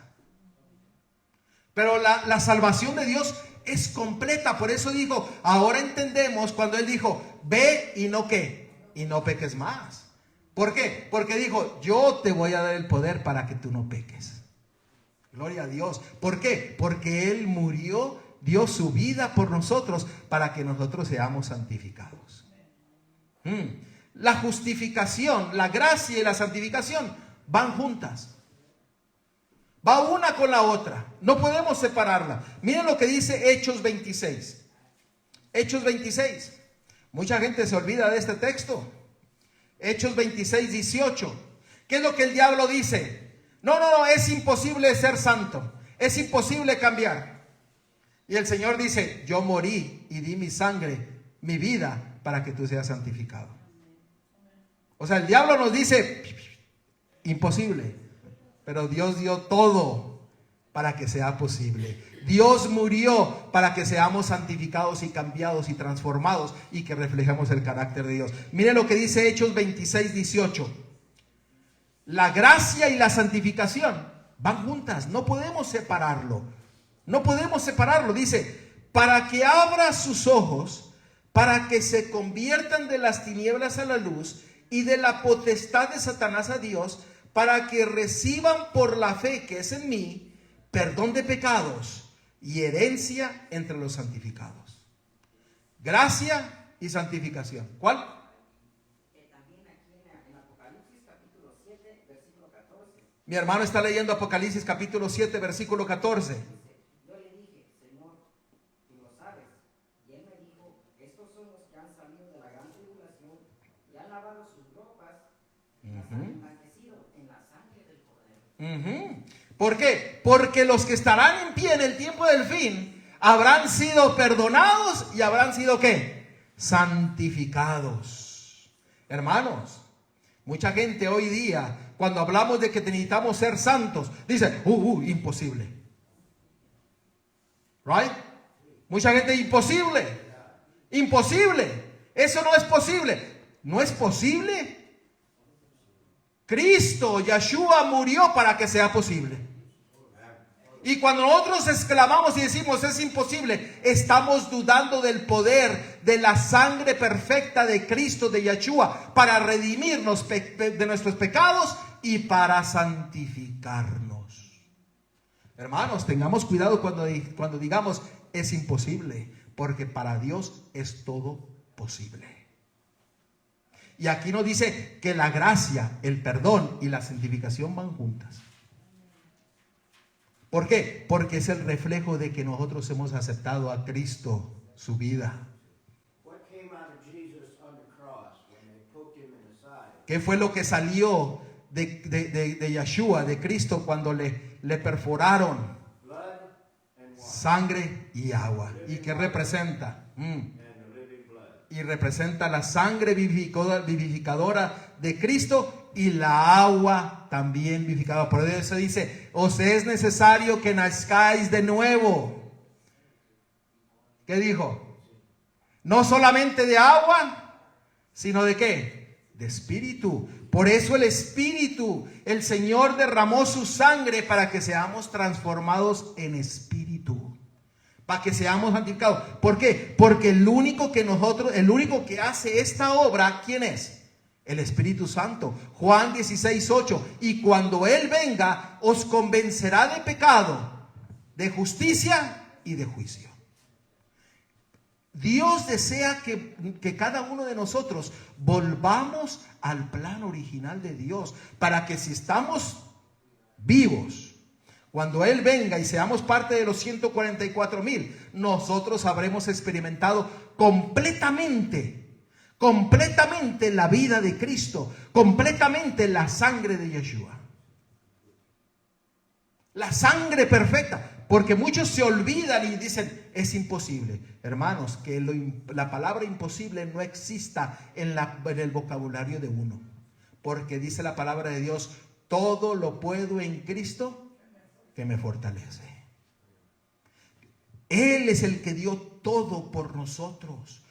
Speaker 1: Pero la salvación de Dios es completa. Por eso dijo, ahora entendemos cuando Él dijo, ve y no ¿qué? Y no peques más. ¿Por qué? Porque dijo, yo te voy a dar el poder para que tú no peques. Gloria a Dios. ¿Por qué? Porque Él murió, dio su vida por nosotros para que nosotros seamos santificados. La justificación, la gracia y la santificación van juntas. Va una con la otra. No podemos separarla. Miren lo que dice Hechos 26. Hechos 26. Mucha gente se olvida de este texto. Hechos 26, 18. ¿Qué es lo que el diablo dice? No, es imposible ser santo. Es imposible cambiar. Y el Señor dice, yo morí y di mi sangre, mi vida, para que tú seas santificado. O sea, el diablo nos dice, imposible. Pero Dios dio todo para que sea posible. Dios murió para que seamos santificados y cambiados y transformados y que reflejemos el carácter de Dios. Mire lo que dice Hechos 26, 18. La gracia y la santificación van juntas. No podemos separarlo. No podemos separarlo. Dice, para que abra sus ojos, para que se conviertan de las tinieblas a la luz y de la potestad de Satanás a Dios, para que reciban por la fe que es en mí, perdón de pecados y herencia entre los santificados. Gracia y santificación. ¿Cuál?
Speaker 2: También aquí en Apocalipsis capítulo 7, versículo 14.
Speaker 1: Mi hermano está leyendo Apocalipsis capítulo 7, versículo 14.
Speaker 2: Yo le dije, Señor, tú lo sabes. Y él me dijo, estos son los que han salido de la gran tribulación y han lavado sus ropas y las han emblanquecido en la sangre del Cordero.
Speaker 1: ¿Por qué? Porque los que estarán en pie en el tiempo del fin habrán sido perdonados y habrán sido ¿qué? Santificados. Hermanos, mucha gente hoy día, cuando hablamos de que necesitamos ser santos, dice, imposible. Right? Mucha gente, imposible. Imposible. Eso no es posible. ¿No es posible? Cristo, Yeshua, murió para que sea posible. Y cuando nosotros exclamamos y decimos es imposible, estamos dudando del poder de la sangre perfecta de Cristo, de Yeshua, para redimirnos de nuestros pecados y para santificarnos. Hermanos, tengamos cuidado cuando digamos es imposible, porque para Dios es todo posible. Y aquí nos dice que la gracia, el perdón y la santificación van juntas. ¿Por qué? Porque es el reflejo de que nosotros hemos aceptado a Cristo, su vida. ¿Qué fue lo que salió de Yeshua, de Cristo, cuando le perforaron? Sangre y agua. ¿Y qué representa? Y representa la sangre vivificadora de Cristo y la agua también vivificada. Por eso dice, os es necesario que nazcáis de nuevo. ¿Qué dijo? No solamente de agua, sino de ¿qué? De espíritu. Por eso el espíritu, el Señor derramó su sangre para que seamos transformados en espíritu, para que seamos santificados. ¿Por qué? Porque el único que hace esta obra, ¿quién es? El Espíritu Santo. Juan 16:8. Y cuando Él venga, os convencerá de pecado, de justicia y de juicio. Dios desea que cada uno de nosotros volvamos al plan original de Dios, para que si estamos vivos, cuando Él venga y seamos parte de los 144,000, nosotros habremos experimentado completamente la vida de Cristo, completamente la sangre de Yeshua. La sangre perfecta. Porque muchos se olvidan y dicen, es imposible. Hermanos, que la palabra imposible no exista en el vocabulario de uno. Porque dice la palabra de Dios, todo lo puedo en Cristo que me fortalece. Él es el que dio todo por nosotros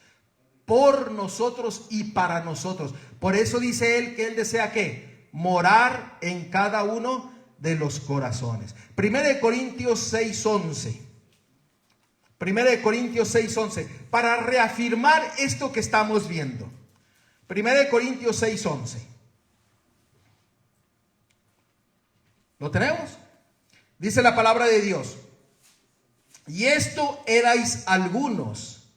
Speaker 1: y para nosotros. Por eso dice Él que Él desea ¿qué? Morar en cada uno de los corazones. 1 Corintios 6:11. 1 Corintios 6:11. Para reafirmar esto que estamos viendo. 1 Corintios 6:11. ¿Lo tenemos? Dice la palabra de Dios. Y esto erais algunos,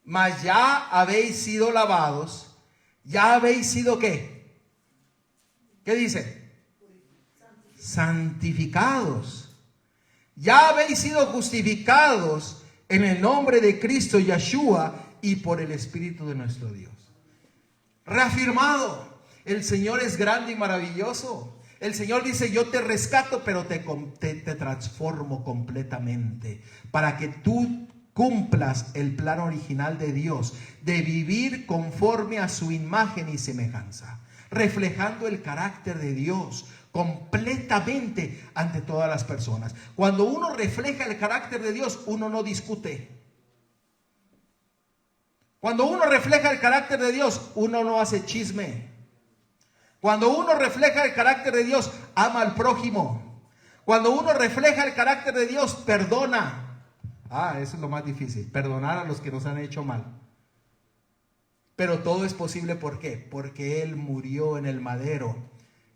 Speaker 1: mas ya habéis sido lavados, ya habéis sido ¿qué? ¿Qué dice? Santificados. Ya habéis sido justificados en el nombre de Cristo Yeshua y por el Espíritu de nuestro Dios. Reafirmado. El Señor es grande y maravilloso. El Señor dice, yo te rescato, pero te transformo completamente para que tú cumplas el plan original de Dios de vivir conforme a su imagen y semejanza, reflejando el carácter de Dios completamente ante todas las personas. Cuando uno refleja el carácter de Dios, uno no discute. Cuando uno refleja el carácter de Dios, uno no hace chisme. Cuando uno refleja el carácter de Dios, ama al prójimo. Cuando uno refleja el carácter de Dios, perdona. Eso es lo más difícil, perdonar a los que nos han hecho mal. Pero todo es posible, ¿por qué? Porque Él murió en el madero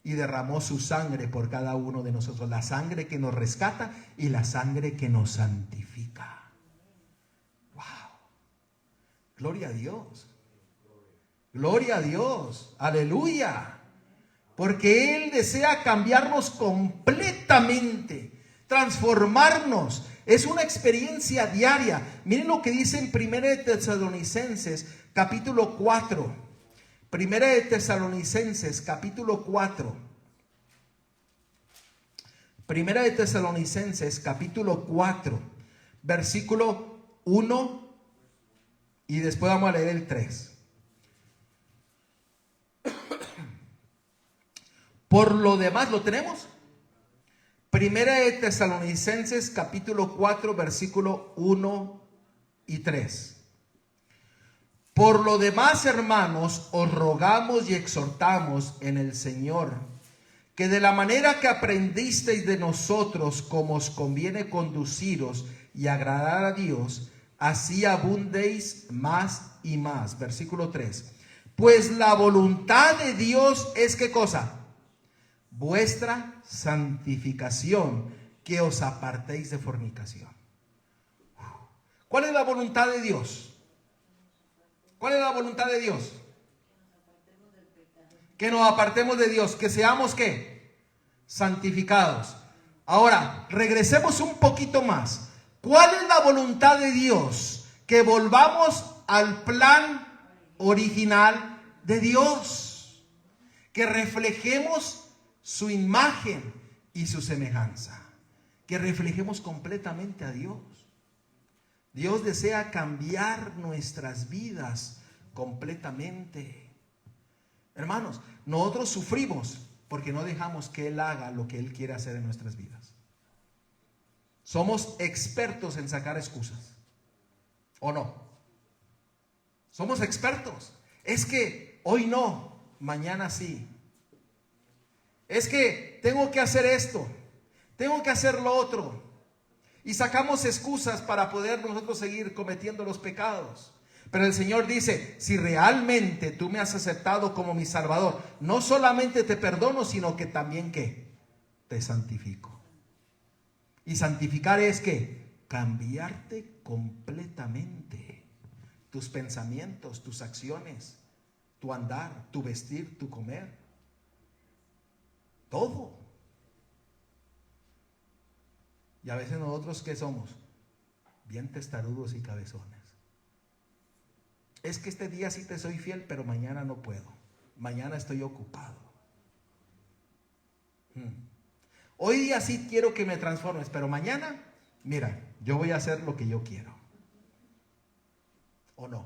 Speaker 1: y derramó su sangre por cada uno de nosotros. La sangre que nos rescata y la sangre que nos santifica. ¡Wow! Gloria a Dios. Gloria a Dios. Aleluya. Porque Él desea cambiarnos completamente, transformarnos. Es una experiencia diaria. Miren lo que dice en 1 Tesalonicenses capítulo 4. 1 Tesalonicenses capítulo 4. 1 Tesalonicenses capítulo 4, versículo 1 y después vamos a leer el 3. Por lo demás, ¿lo tenemos? 1 Tesalonicenses capítulo 4, versículo 1 y 3. Por lo demás, hermanos, os rogamos y exhortamos en el Señor que de la manera que aprendisteis de nosotros, como os conviene conduciros y agradar a Dios, así abundéis más y más. Versículo 3. Pues la voluntad de Dios es, ¿qué cosa? Vuestra santificación, que os apartéis de fornicación. ¿Cuál es la voluntad de Dios? ¿Cuál es la voluntad de Dios? Que nos apartemos de Dios, que seamos ¿qué? Santificados. Ahora, regresemos un poquito más. ¿Cuál es la voluntad de Dios? Que volvamos al plan original de Dios. Que reflejemos su imagen y su semejanza. Que reflejemos completamente a Dios. Dios desea cambiar nuestras vidas completamente. Hermanos, nosotros sufrimos porque no dejamos que Él haga lo que Él quiere hacer en nuestras vidas. Somos expertos en sacar excusas. ¿O no? Somos expertos. Es que hoy no, mañana sí. Es que tengo que hacer esto, tengo que hacer lo otro. Y sacamos excusas para poder nosotros seguir cometiendo los pecados. Pero el Señor dice, si realmente tú me has aceptado como mi Salvador, no solamente te perdono, sino que también ¿qué? Te santifico. Y santificar es ¿qué? Cambiarte completamente. Tus pensamientos, tus acciones, tu andar, tu vestir, tu comer. Todo. Y a veces nosotros ¿qué somos? Bien testarudos y cabezones. Es que este día sí te soy fiel, pero mañana no puedo. Mañana estoy ocupado. Hoy día sí quiero que me transformes, pero mañana, mira, yo voy a hacer lo que yo quiero. ¿O no?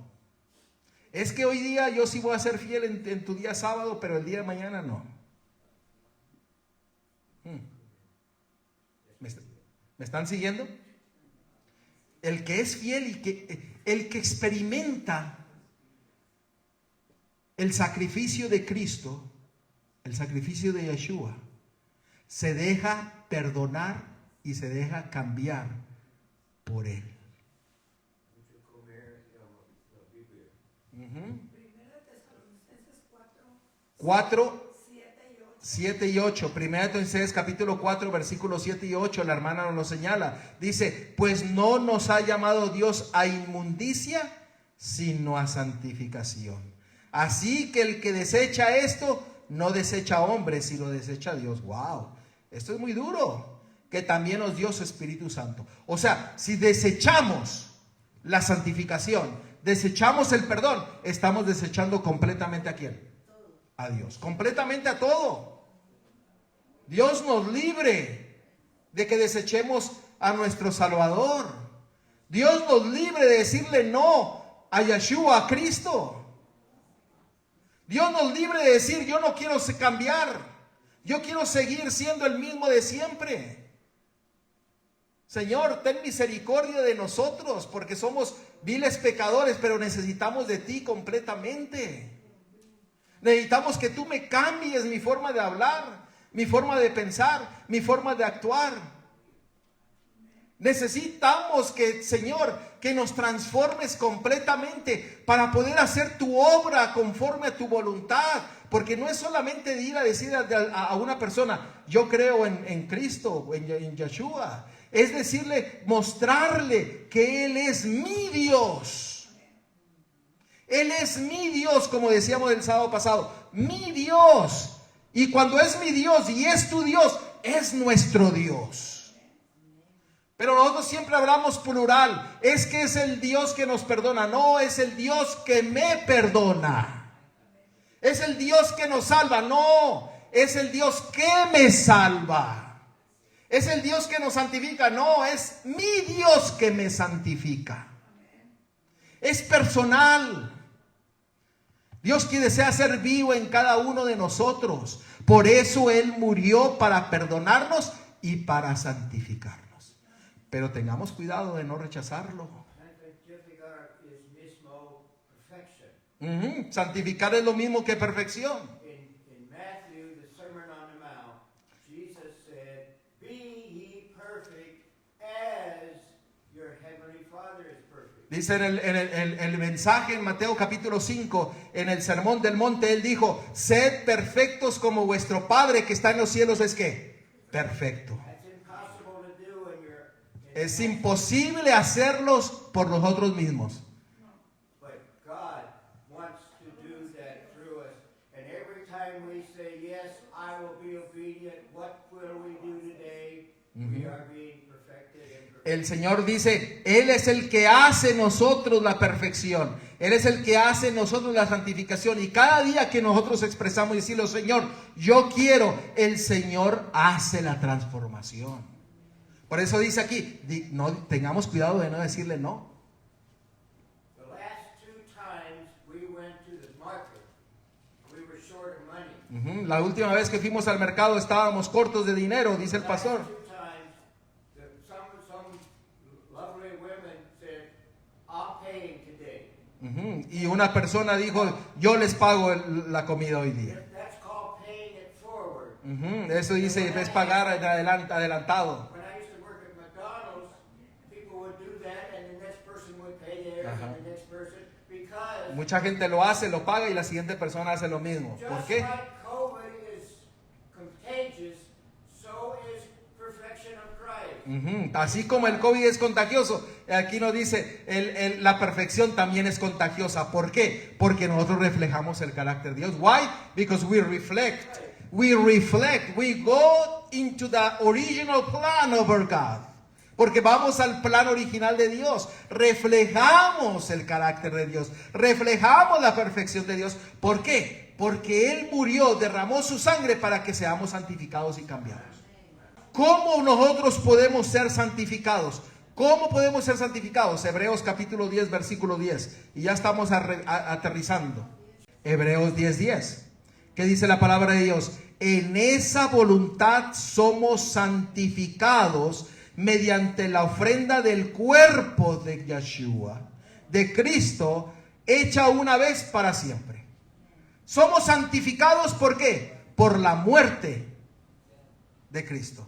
Speaker 1: Es que hoy día yo sí voy a ser fiel en tu día sábado, pero el día de mañana no. ¿Me están siguiendo? El que es fiel y el que experimenta el sacrificio de Cristo, el sacrificio de Yeshua, se deja perdonar y se deja cambiar por Él.
Speaker 3: Primera Tesalonicenses 4,
Speaker 1: 7 y 8. Primera Tesalonicenses capítulo 4, versículos 7 y 8. La hermana nos lo señala. Dice, pues no nos ha llamado Dios a inmundicia, sino a santificación. Así que el que desecha esto, no desecha a hombres, sino desecha a Dios. Wow, esto es muy duro. Que también nos dio su Espíritu Santo. O sea, si desechamos la santificación, desechamos el perdón, estamos desechando completamente ¿a quién? A Dios. Completamente a todo. Dios nos libre de que desechemos a nuestro Salvador. Dios nos libre de decirle no a Yeshua, a Cristo. Dios nos libre de decir, yo no quiero cambiar. Yo quiero seguir siendo el mismo de siempre. Señor, ten misericordia de nosotros, porque somos viles pecadores, pero necesitamos de ti completamente. Necesitamos que tú me cambies mi forma de hablar, mi forma de pensar, mi forma de actuar. Necesitamos que, Señor, que nos transformes completamente para poder hacer tu obra conforme a tu voluntad. Porque no es solamente ir a decir a una persona, yo creo en Cristo, en Yeshua. Es decirle, mostrarle que Él es mi Dios. Él es mi Dios, como decíamos el sábado pasado. Mi Dios. Y cuando es mi Dios y es tu Dios, es nuestro Dios. Pero nosotros siempre hablamos plural. Es que es el Dios que nos perdona. No, es el Dios que me perdona. Es el Dios que nos salva. No, es el Dios que me salva. Es el Dios que nos santifica. No, es mi Dios que me santifica. Es personal. Dios que desea ser vivo en cada uno de nosotros. Por eso Él murió para perdonarnos y para santificarnos. Pero tengamos cuidado de no rechazarlo. Santificar es lo mismo que perfección.
Speaker 4: In Matthew, the Sermon on the Mount,
Speaker 1: Dice en el mensaje en Mateo capítulo 5, en el sermón del monte, Él dijo, sed perfectos como vuestro Padre que está en los cielos es ¿qué? Perfecto. Es imposible hacerlos por nosotros mismos. El Señor dice, Él es el que hace en nosotros la perfección. Él es el que hace en nosotros la santificación. Y cada día que nosotros expresamos y decimos, Señor, yo quiero, el Señor hace la transformación. Por eso dice aquí, no, tengamos cuidado de no decirle no. La última vez que fuimos al mercado estábamos cortos de dinero, dice el pastor. Y una persona dijo, yo les pago la comida hoy día. Eso dice, es pagar adelantado. Mucha gente lo hace, lo paga y la siguiente persona hace lo mismo. ¿Por qué? Así como el COVID es contagioso, aquí nos dice la perfección también es contagiosa. ¿Por qué? Porque nosotros reflejamos el carácter de Dios. Why? Because we reflect. We go into the original plan of our God. Porque vamos al plan original de Dios. Reflejamos el carácter de Dios. Reflejamos la perfección de Dios. ¿Por qué? Porque Él murió, derramó su sangre para que seamos santificados y cambiados. ¿Cómo nosotros podemos ser santificados? ¿Cómo podemos ser santificados? Hebreos capítulo 10, versículo 10. Y ya estamos aterrizando. Hebreos 10:10. ¿Qué dice la palabra de Dios? En esa voluntad somos santificados mediante la ofrenda del cuerpo de Yeshua, de Cristo, hecha una vez para siempre. Somos santificados, ¿por qué? Por la muerte de Cristo.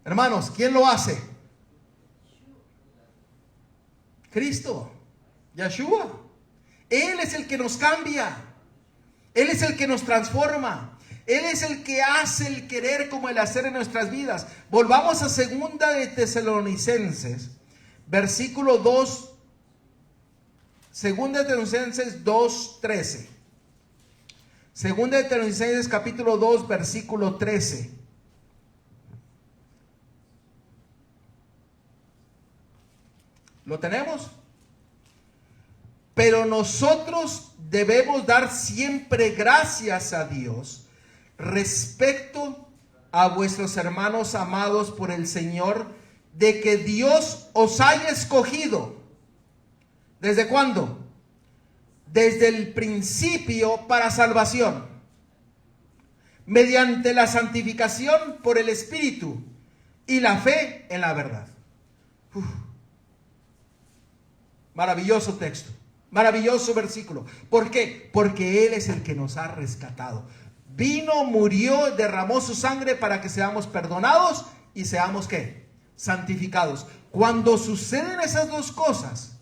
Speaker 1: Hermanos, ¿quién lo hace? Cristo, Yeshua. Él es el que nos cambia. Él es el que nos transforma. Él es el que hace el querer como el hacer en nuestras vidas. Volvamos a segunda de Tesalonicenses, versículo 2. Segunda de Tesalonicenses 2:13. Segunda de Tesalonicenses capítulo 2, versículo 13. ¿Lo tenemos? Pero nosotros debemos dar siempre gracias a Dios respecto a vuestros hermanos amados por el Señor, de que Dios os haya escogido. ¿Desde cuándo? Desde el principio para salvación, mediante la santificación por el Espíritu y la fe en la verdad. Maravilloso texto, maravilloso versículo. ¿Por qué? Porque Él es el que nos ha rescatado. Vino, murió, derramó su sangre para que seamos perdonados y seamos ¿qué? Santificados. Cuando suceden esas dos cosas,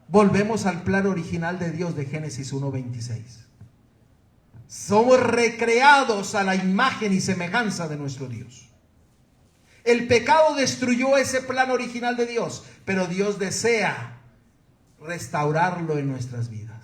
Speaker 1: volvemos al plan original de Dios de Génesis 1:26. Somos recreados a la imagen y semejanza de nuestro Dios. El pecado destruyó ese plan original de Dios, pero Dios desea restaurarlo en nuestras vidas.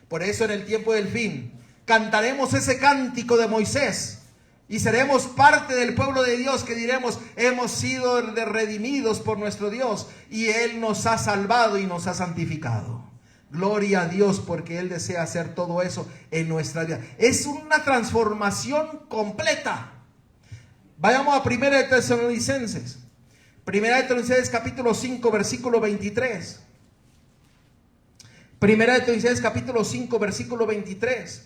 Speaker 1: Por eso en el tiempo del fin cantaremos ese cántico de Moisés y seremos parte del pueblo de Dios que diremos, hemos sido redimidos por nuestro Dios y Él nos ha salvado y nos ha santificado. Gloria a Dios, porque Él desea hacer todo eso en nuestra vida. Es una transformación completa. Vayamos a 1 de Tesalonicenses. 1 de Tesalonicenses capítulo 5 versículo 23. 1 de Tesalonicenses capítulo 5 versículo 23.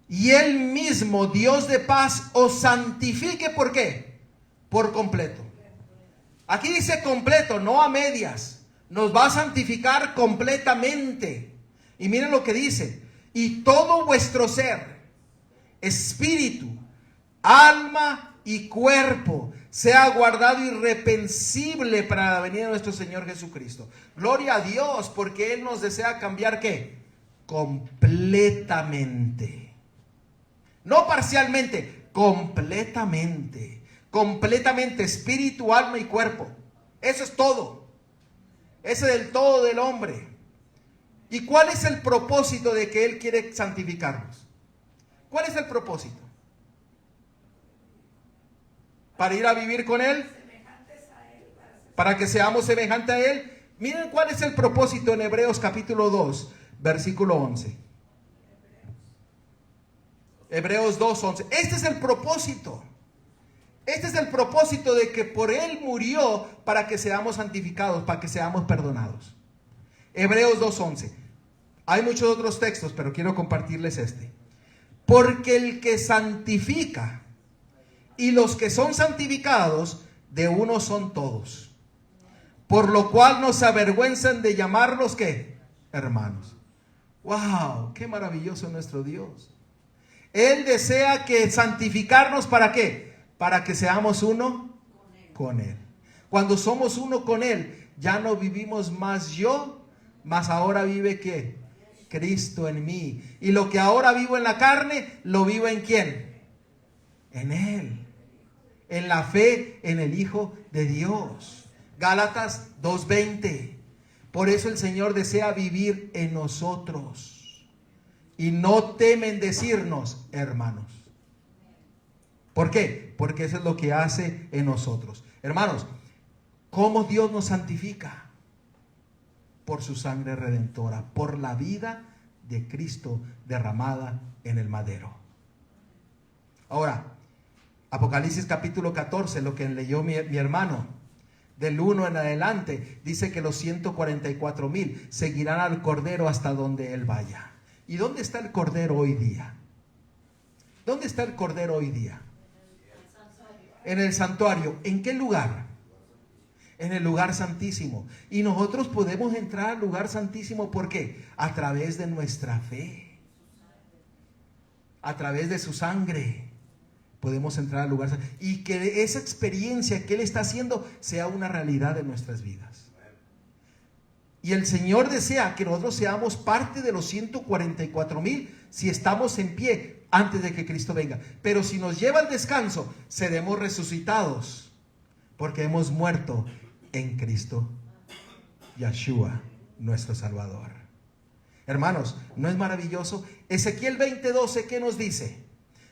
Speaker 1: Y Él mismo, Dios de paz, os santifique. ¿Por qué? Por completo. Aquí dice completo, no a medias. Nos va a santificar completamente. Y miren lo que dice. Y todo vuestro ser, espíritu, alma y cuerpo sea guardado irreprensible para la venida de nuestro Señor Jesucristo. Gloria a Dios, porque Él nos desea cambiar, ¿qué? Completamente. No parcialmente, completamente. Completamente, espíritu, alma y cuerpo. Eso es todo. Ese es el todo del hombre. ¿Y cuál es el propósito de que Él quiere santificarnos? ¿Cuál es el propósito? ¿Para ir a vivir con Él? ¿Para que seamos semejantes a Él? Miren cuál es el propósito en Hebreos capítulo 2, versículo 11. Hebreos 2, 11. Este es el propósito. Este es el propósito de que por Él murió para que seamos santificados, para que seamos perdonados. Hebreos 2, 11. Hay muchos otros textos, pero quiero compartirles este. Porque el que santifica y los que son santificados, de uno son todos. Por lo cual no se avergüenzan de llamarlos, ¿qué? Hermanos. ¡Wow! ¡Qué maravilloso nuestro Dios! Él desea que santificarnos, ¿para qué? Para que seamos uno con Él. Cuando somos uno con Él, ya no vivimos más yo, mas ahora vive ¿qué? Cristo en mí. Y lo que ahora vivo en la carne, lo vivo ¿en quién? En Él. En la fe en el Hijo de Dios. Gálatas 2:20. Por eso el Señor desea vivir en nosotros. Y no temen decirnos hermanos. ¿Por qué? Porque eso es lo que hace en nosotros. Hermanos, ¿cómo Dios nos santifica? Por su sangre redentora, por la vida de Cristo derramada en el madero. Ahora, Apocalipsis capítulo 14, lo que leyó mi hermano, del 1 en adelante, dice que los 144,000 seguirán al Cordero hasta donde Él vaya. ¿Y dónde está el Cordero hoy día? ¿Dónde está el Cordero hoy día? En el santuario. ¿En qué lugar? En el lugar santísimo. Y nosotros podemos entrar al lugar santísimo, ¿por qué? A través de nuestra fe. A través de su sangre. Podemos entrar al lugar santísimo. Y que esa experiencia que Él está haciendo sea una realidad en nuestras vidas. Y el Señor desea que nosotros seamos parte de los 144,000 si estamos en pie antes de que Cristo venga. Pero si nos lleva al descanso, seremos resucitados porque hemos muerto en Cristo Yeshua, nuestro Salvador. Hermanos, ¿no es maravilloso? Ezequiel 20:12, ¿qué nos dice?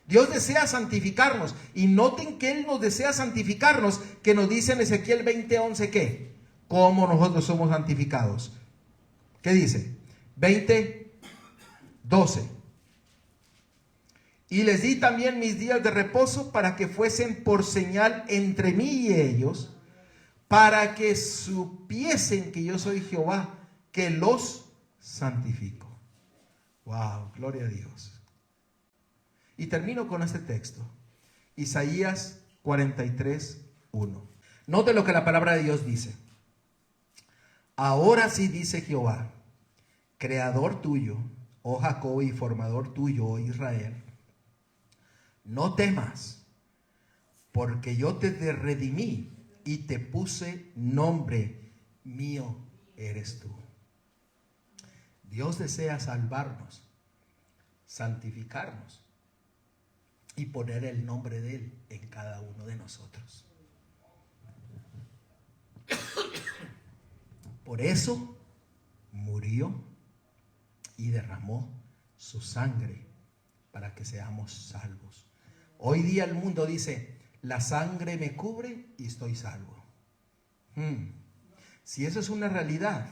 Speaker 1: Dios desea santificarnos. Y noten que Él nos desea santificarnos, que nos dice en Ezequiel 20:11, ¿qué? ¿Cómo nosotros somos santificados? ¿Qué dice? 20:12. Y les di también mis días de reposo para que fuesen por señal entre mí y ellos, para que supiesen que yo soy Jehová, que los santifico. Wow, gloria a Dios. Y termino con este texto. Isaías 43:1. Note lo que la palabra de Dios dice. Ahora sí dice Jehová, creador tuyo, oh Jacob, y formador tuyo, oh Israel, no temas, porque yo te redimí y te puse nombre, mío eres tú. Dios desea salvarnos, santificarnos y poner el nombre de Él en cada uno de nosotros. Por eso murió y derramó su sangre para que seamos salvos. Hoy día el mundo dice, la sangre me cubre y estoy salvo. Si eso es una realidad,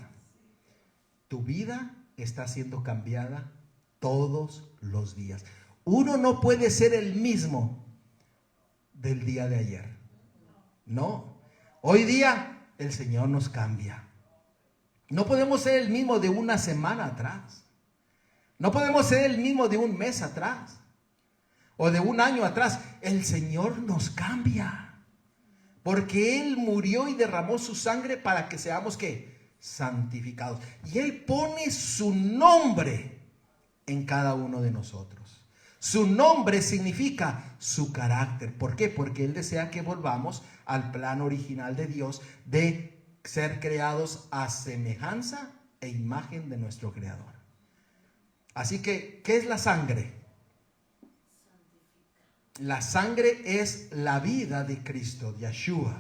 Speaker 1: tu vida está siendo cambiada todos los días. Uno no puede ser el mismo del día de ayer. No. Hoy día el Señor nos cambia. No podemos ser el mismo de una semana atrás. No podemos ser el mismo de un mes atrás. O de un año atrás. El Señor nos cambia. Porque Él murió y derramó su sangre para que seamos ¿qué? Santificados. Y Él pone su nombre en cada uno de nosotros. Su nombre significa su carácter. ¿Por qué? Porque Él desea que volvamos al plan original de Dios de ser creados a semejanza e imagen de nuestro Creador. Así que, ¿qué es la sangre? La sangre es la vida de Cristo, Yeshua.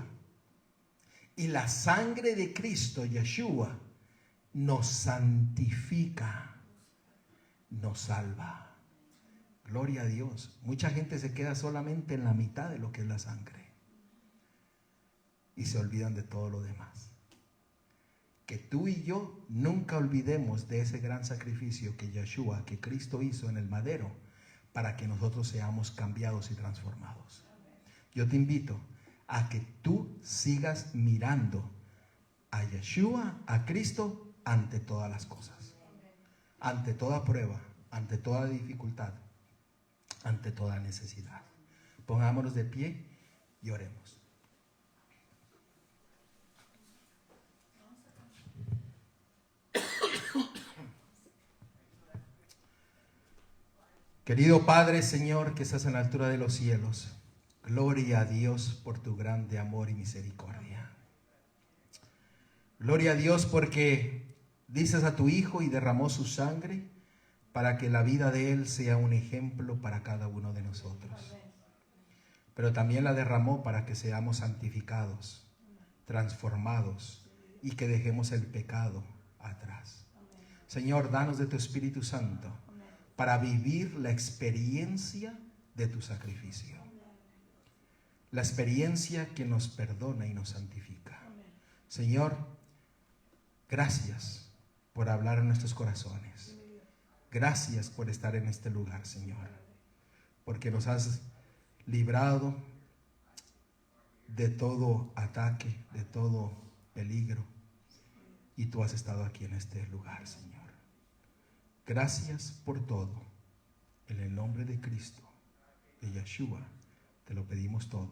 Speaker 1: Y la sangre de Cristo, Yeshua, nos santifica, nos salva. Gloria a Dios. Mucha gente se queda solamente en la mitad de lo que es la sangre y se olvidan de todo lo demás. Que tú y yo nunca olvidemos de ese gran sacrificio que Yeshua, que Cristo hizo en el madero, para que nosotros seamos cambiados y transformados. Yo te invito a que tú sigas mirando a Yeshua, a Cristo, ante todas las cosas, ante toda prueba, ante toda dificultad, ante toda necesidad. Pongámonos de pie y oremos. Querido Padre, Señor, que estás en la altura de los cielos, gloria a Dios por tu grande amor y misericordia. Gloria a Dios porque dices a tu Hijo y derramó su sangre para que la vida de Él sea un ejemplo para cada uno de nosotros. Pero también la derramó para que seamos santificados, transformados y que dejemos el pecado atrás. Señor, danos de tu Espíritu Santo para vivir la experiencia de tu sacrificio. La experiencia que nos perdona y nos santifica. Señor, gracias por hablar en nuestros corazones. Gracias por estar en este lugar, Señor. Porque nos has librado de todo ataque, de todo peligro. Y tú has estado aquí en este lugar, Señor. Gracias por todo. En el nombre de Cristo, de Yeshua, te lo pedimos todo.